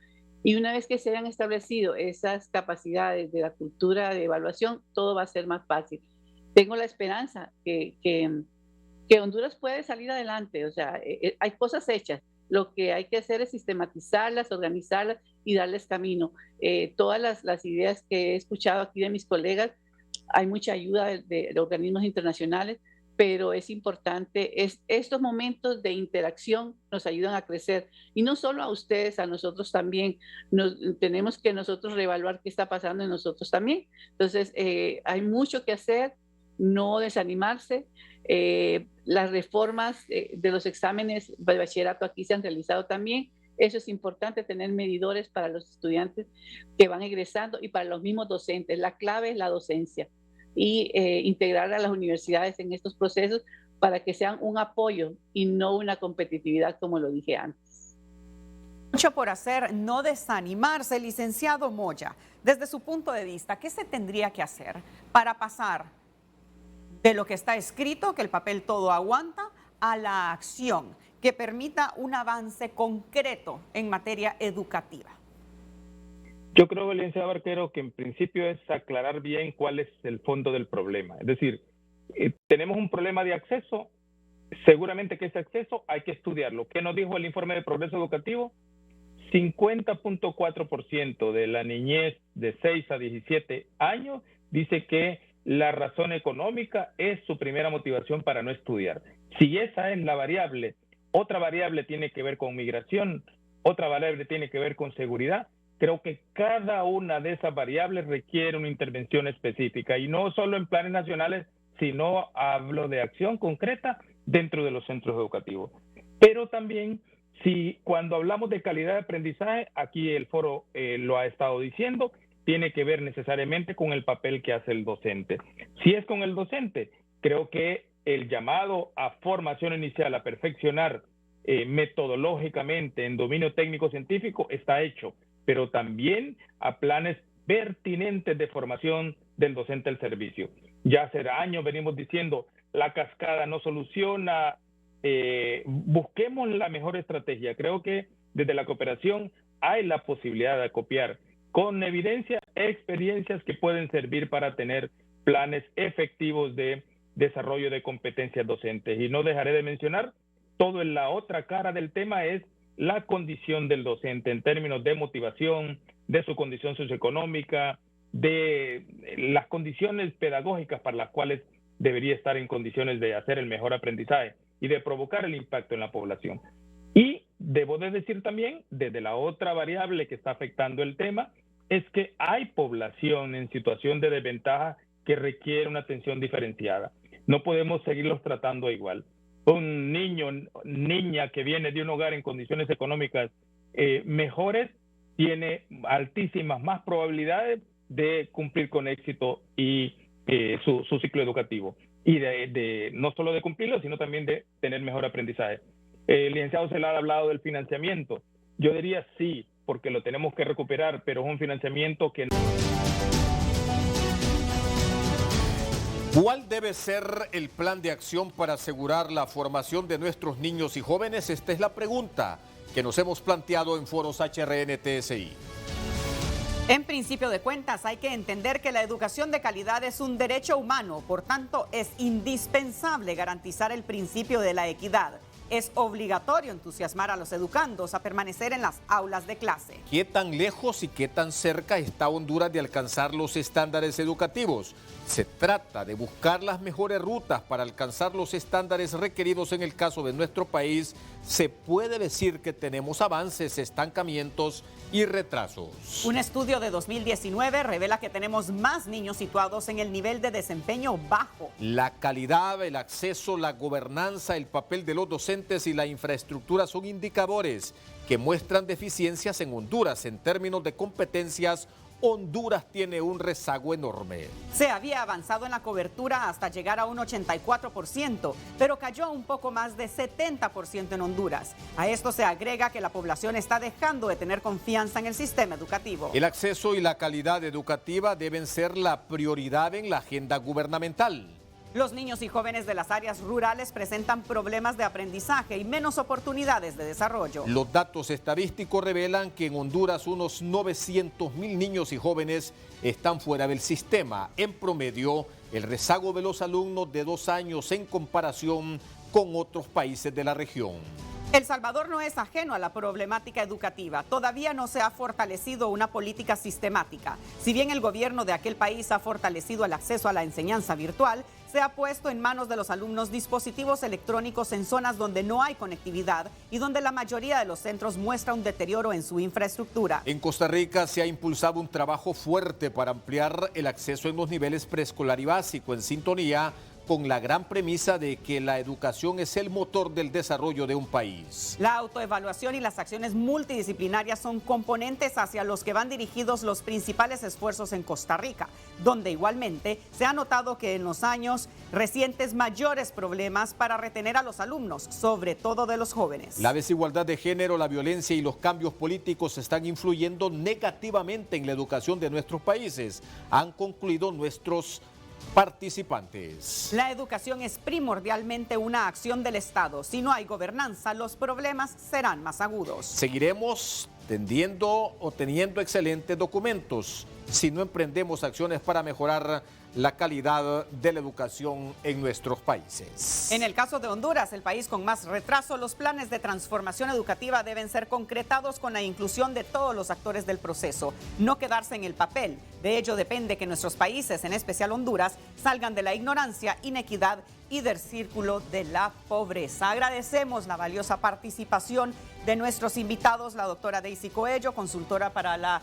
Y una vez que se hayan establecido esas capacidades de la cultura de evaluación, todo va a ser más fácil. Tengo la esperanza que Honduras puede salir adelante, o sea, hay cosas hechas. Lo que hay que hacer es sistematizarlas, organizarlas y darles camino. Todas las ideas que he escuchado aquí de mis colegas, hay mucha ayuda de organismos internacionales, pero es importante, estos momentos de interacción nos ayudan a crecer. Y no solo a ustedes, a nosotros también. Tenemos que nosotros reevaluar qué está pasando en nosotros también. Entonces, hay mucho que hacer, no desanimarse. Las reformas de los exámenes de bachillerato aquí se han realizado también. Eso es importante, tener medidores para los estudiantes que van egresando y para los mismos docentes. La clave es la docencia y integrar a las universidades en estos procesos para que sean un apoyo y no una competitividad, como lo dije antes. Mucho por hacer, no desanimarse. Licenciado Moya, desde su punto de vista, ¿qué se tendría que hacer para pasar de lo que está escrito, que el papel todo aguanta, a la acción que permita un avance concreto en materia educativa? Yo creo, licenciado Barquero, que en principio es aclarar bien cuál es el fondo del problema. Es decir, tenemos un problema de acceso, seguramente que ese acceso hay que estudiarlo. ¿Qué nos dijo el informe de progreso educativo? 50.4% de la niñez de 6 a 17 años dice que la razón económica es su primera motivación para no estudiar. Si esa es la variable, otra variable tiene que ver con migración, otra variable tiene que ver con seguridad. Creo que cada una de esas variables requiere una intervención específica y no solo en planes nacionales, sino hablo de acción concreta dentro de los centros educativos. Pero también, si cuando hablamos de calidad de aprendizaje, aquí el foro lo ha estado diciendo, tiene que ver necesariamente con el papel que hace el docente. Si es con el docente, creo que el llamado a formación inicial, a perfeccionar metodológicamente en dominio técnico-científico está hecho, pero también a planes pertinentes de formación del docente del servicio. Ya hace años venimos diciendo, la cascada no soluciona, busquemos la mejor estrategia. Creo que desde la cooperación hay la posibilidad de acopiar con evidencia, experiencias que pueden servir para tener planes efectivos de desarrollo de competencias docentes. Y no dejaré de mencionar, todo en la otra cara del tema es la condición del docente en términos de motivación, de su condición socioeconómica, de las condiciones pedagógicas para las cuales debería estar en condiciones de hacer el mejor aprendizaje y de provocar el impacto en la población. Y debo de decir también, desde la otra variable que está afectando el tema, es que hay población en situación de desventaja que requiere una atención diferenciada. No podemos seguirlos tratando igual. Un niño, niña que viene de un hogar en condiciones económicas mejores, tiene altísimas más probabilidades de cumplir con éxito y su ciclo educativo. Y no solo de cumplirlo, sino también de tener mejor aprendizaje. El licenciado Celada ha hablado del financiamiento. Yo diría sí, porque lo tenemos que recuperar, pero es un financiamiento que... ¿Cuál debe ser el plan de acción para asegurar la formación de nuestros niños y jóvenes? Esta es la pregunta que nos hemos planteado en Foros HRN-TSI. En principio de cuentas, hay que entender que la educación de calidad es un derecho humano, por tanto, es indispensable garantizar el principio de la equidad. Es obligatorio entusiasmar a los educandos a permanecer en las aulas de clase. ¿Qué tan lejos y qué tan cerca está Honduras de alcanzar los estándares educativos? Se trata de buscar las mejores rutas para alcanzar los estándares requeridos. En el caso de nuestro país, se puede decir que tenemos avances, estancamientos y retrasos. Un estudio de 2019 revela que tenemos más niños situados en el nivel de desempeño bajo. La calidad, el acceso, la gobernanza, el papel de los docentes y la infraestructura son indicadores que muestran deficiencias en Honduras. En términos de competencias, Honduras tiene un rezago enorme. Se había avanzado en la cobertura hasta llegar a un 84%, pero cayó a un poco más de 70% en Honduras. A esto se agrega que la población está dejando de tener confianza en el sistema educativo. El acceso y la calidad educativa deben ser la prioridad en la agenda gubernamental. Los niños y jóvenes de las áreas rurales presentan problemas de aprendizaje y menos oportunidades de desarrollo. Los datos estadísticos revelan que en Honduras unos 900,000 niños y jóvenes están fuera del sistema. En promedio, el rezago de los alumnos de 2 años en comparación con otros países de la región. El Salvador no es ajeno a la problemática educativa. Todavía no se ha fortalecido una política sistemática. Si bien el gobierno de aquel país ha fortalecido el acceso a la enseñanza virtual, se ha puesto en manos de los alumnos dispositivos electrónicos en zonas donde no hay conectividad y donde la mayoría de los centros muestra un deterioro en su infraestructura. En Costa Rica se ha impulsado un trabajo fuerte para ampliar el acceso en los niveles preescolar y básico, en sintonía con la gran premisa de que la educación es el motor del desarrollo de un país. La autoevaluación y las acciones multidisciplinarias son componentes hacia los que van dirigidos los principales esfuerzos en Costa Rica, donde igualmente se ha notado que en los años recientes mayores problemas para retener a los alumnos, sobre todo de los jóvenes. La desigualdad de género, la violencia y los cambios políticos están influyendo negativamente en la educación de nuestros países, han concluido nuestros participantes. La educación es primordialmente una acción del Estado. Si no hay gobernanza, los problemas serán más agudos. Seguiremos teniendo excelentes documentos si no emprendemos acciones para mejorar la calidad de la educación en nuestros países. En el caso de Honduras, el país con más retraso, los planes de transformación educativa deben ser concretados con la inclusión de todos los actores del proceso, no quedarse en el papel. De ello depende que nuestros países, en especial Honduras, salgan de la ignorancia, inequidad y del círculo de la pobreza. Agradecemos la valiosa participación de nuestros invitados, la doctora Daisy Coello, consultora para la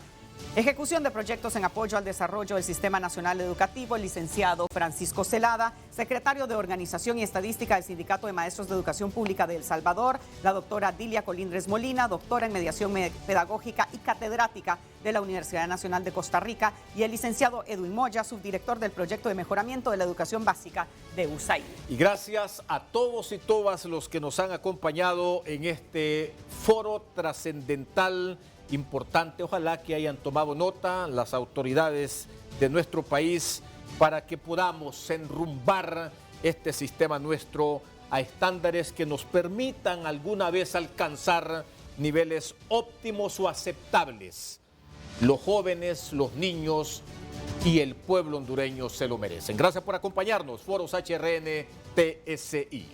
ejecución de proyectos en apoyo al desarrollo del Sistema Nacional Educativo, el licenciado Francisco Celada, secretario de Organización y Estadística del Sindicato de Maestros de Educación Pública de El Salvador, la doctora Dilia Colindres Molina, doctora en Mediación Pedagógica y catedrática de la Universidad Nacional de Costa Rica, y el licenciado Edwin Moya, subdirector del Proyecto de Mejoramiento de la Educación Básica de USAID. Y gracias a todos y todas los que nos han acompañado en este foro trascendental, importante. Ojalá que hayan tomado nota las autoridades de nuestro país para que podamos enrumbar este sistema nuestro a estándares que nos permitan alguna vez alcanzar niveles óptimos o aceptables. Los jóvenes, los niños y el pueblo hondureño se lo merecen. Gracias por acompañarnos. Foros HRN-TSI.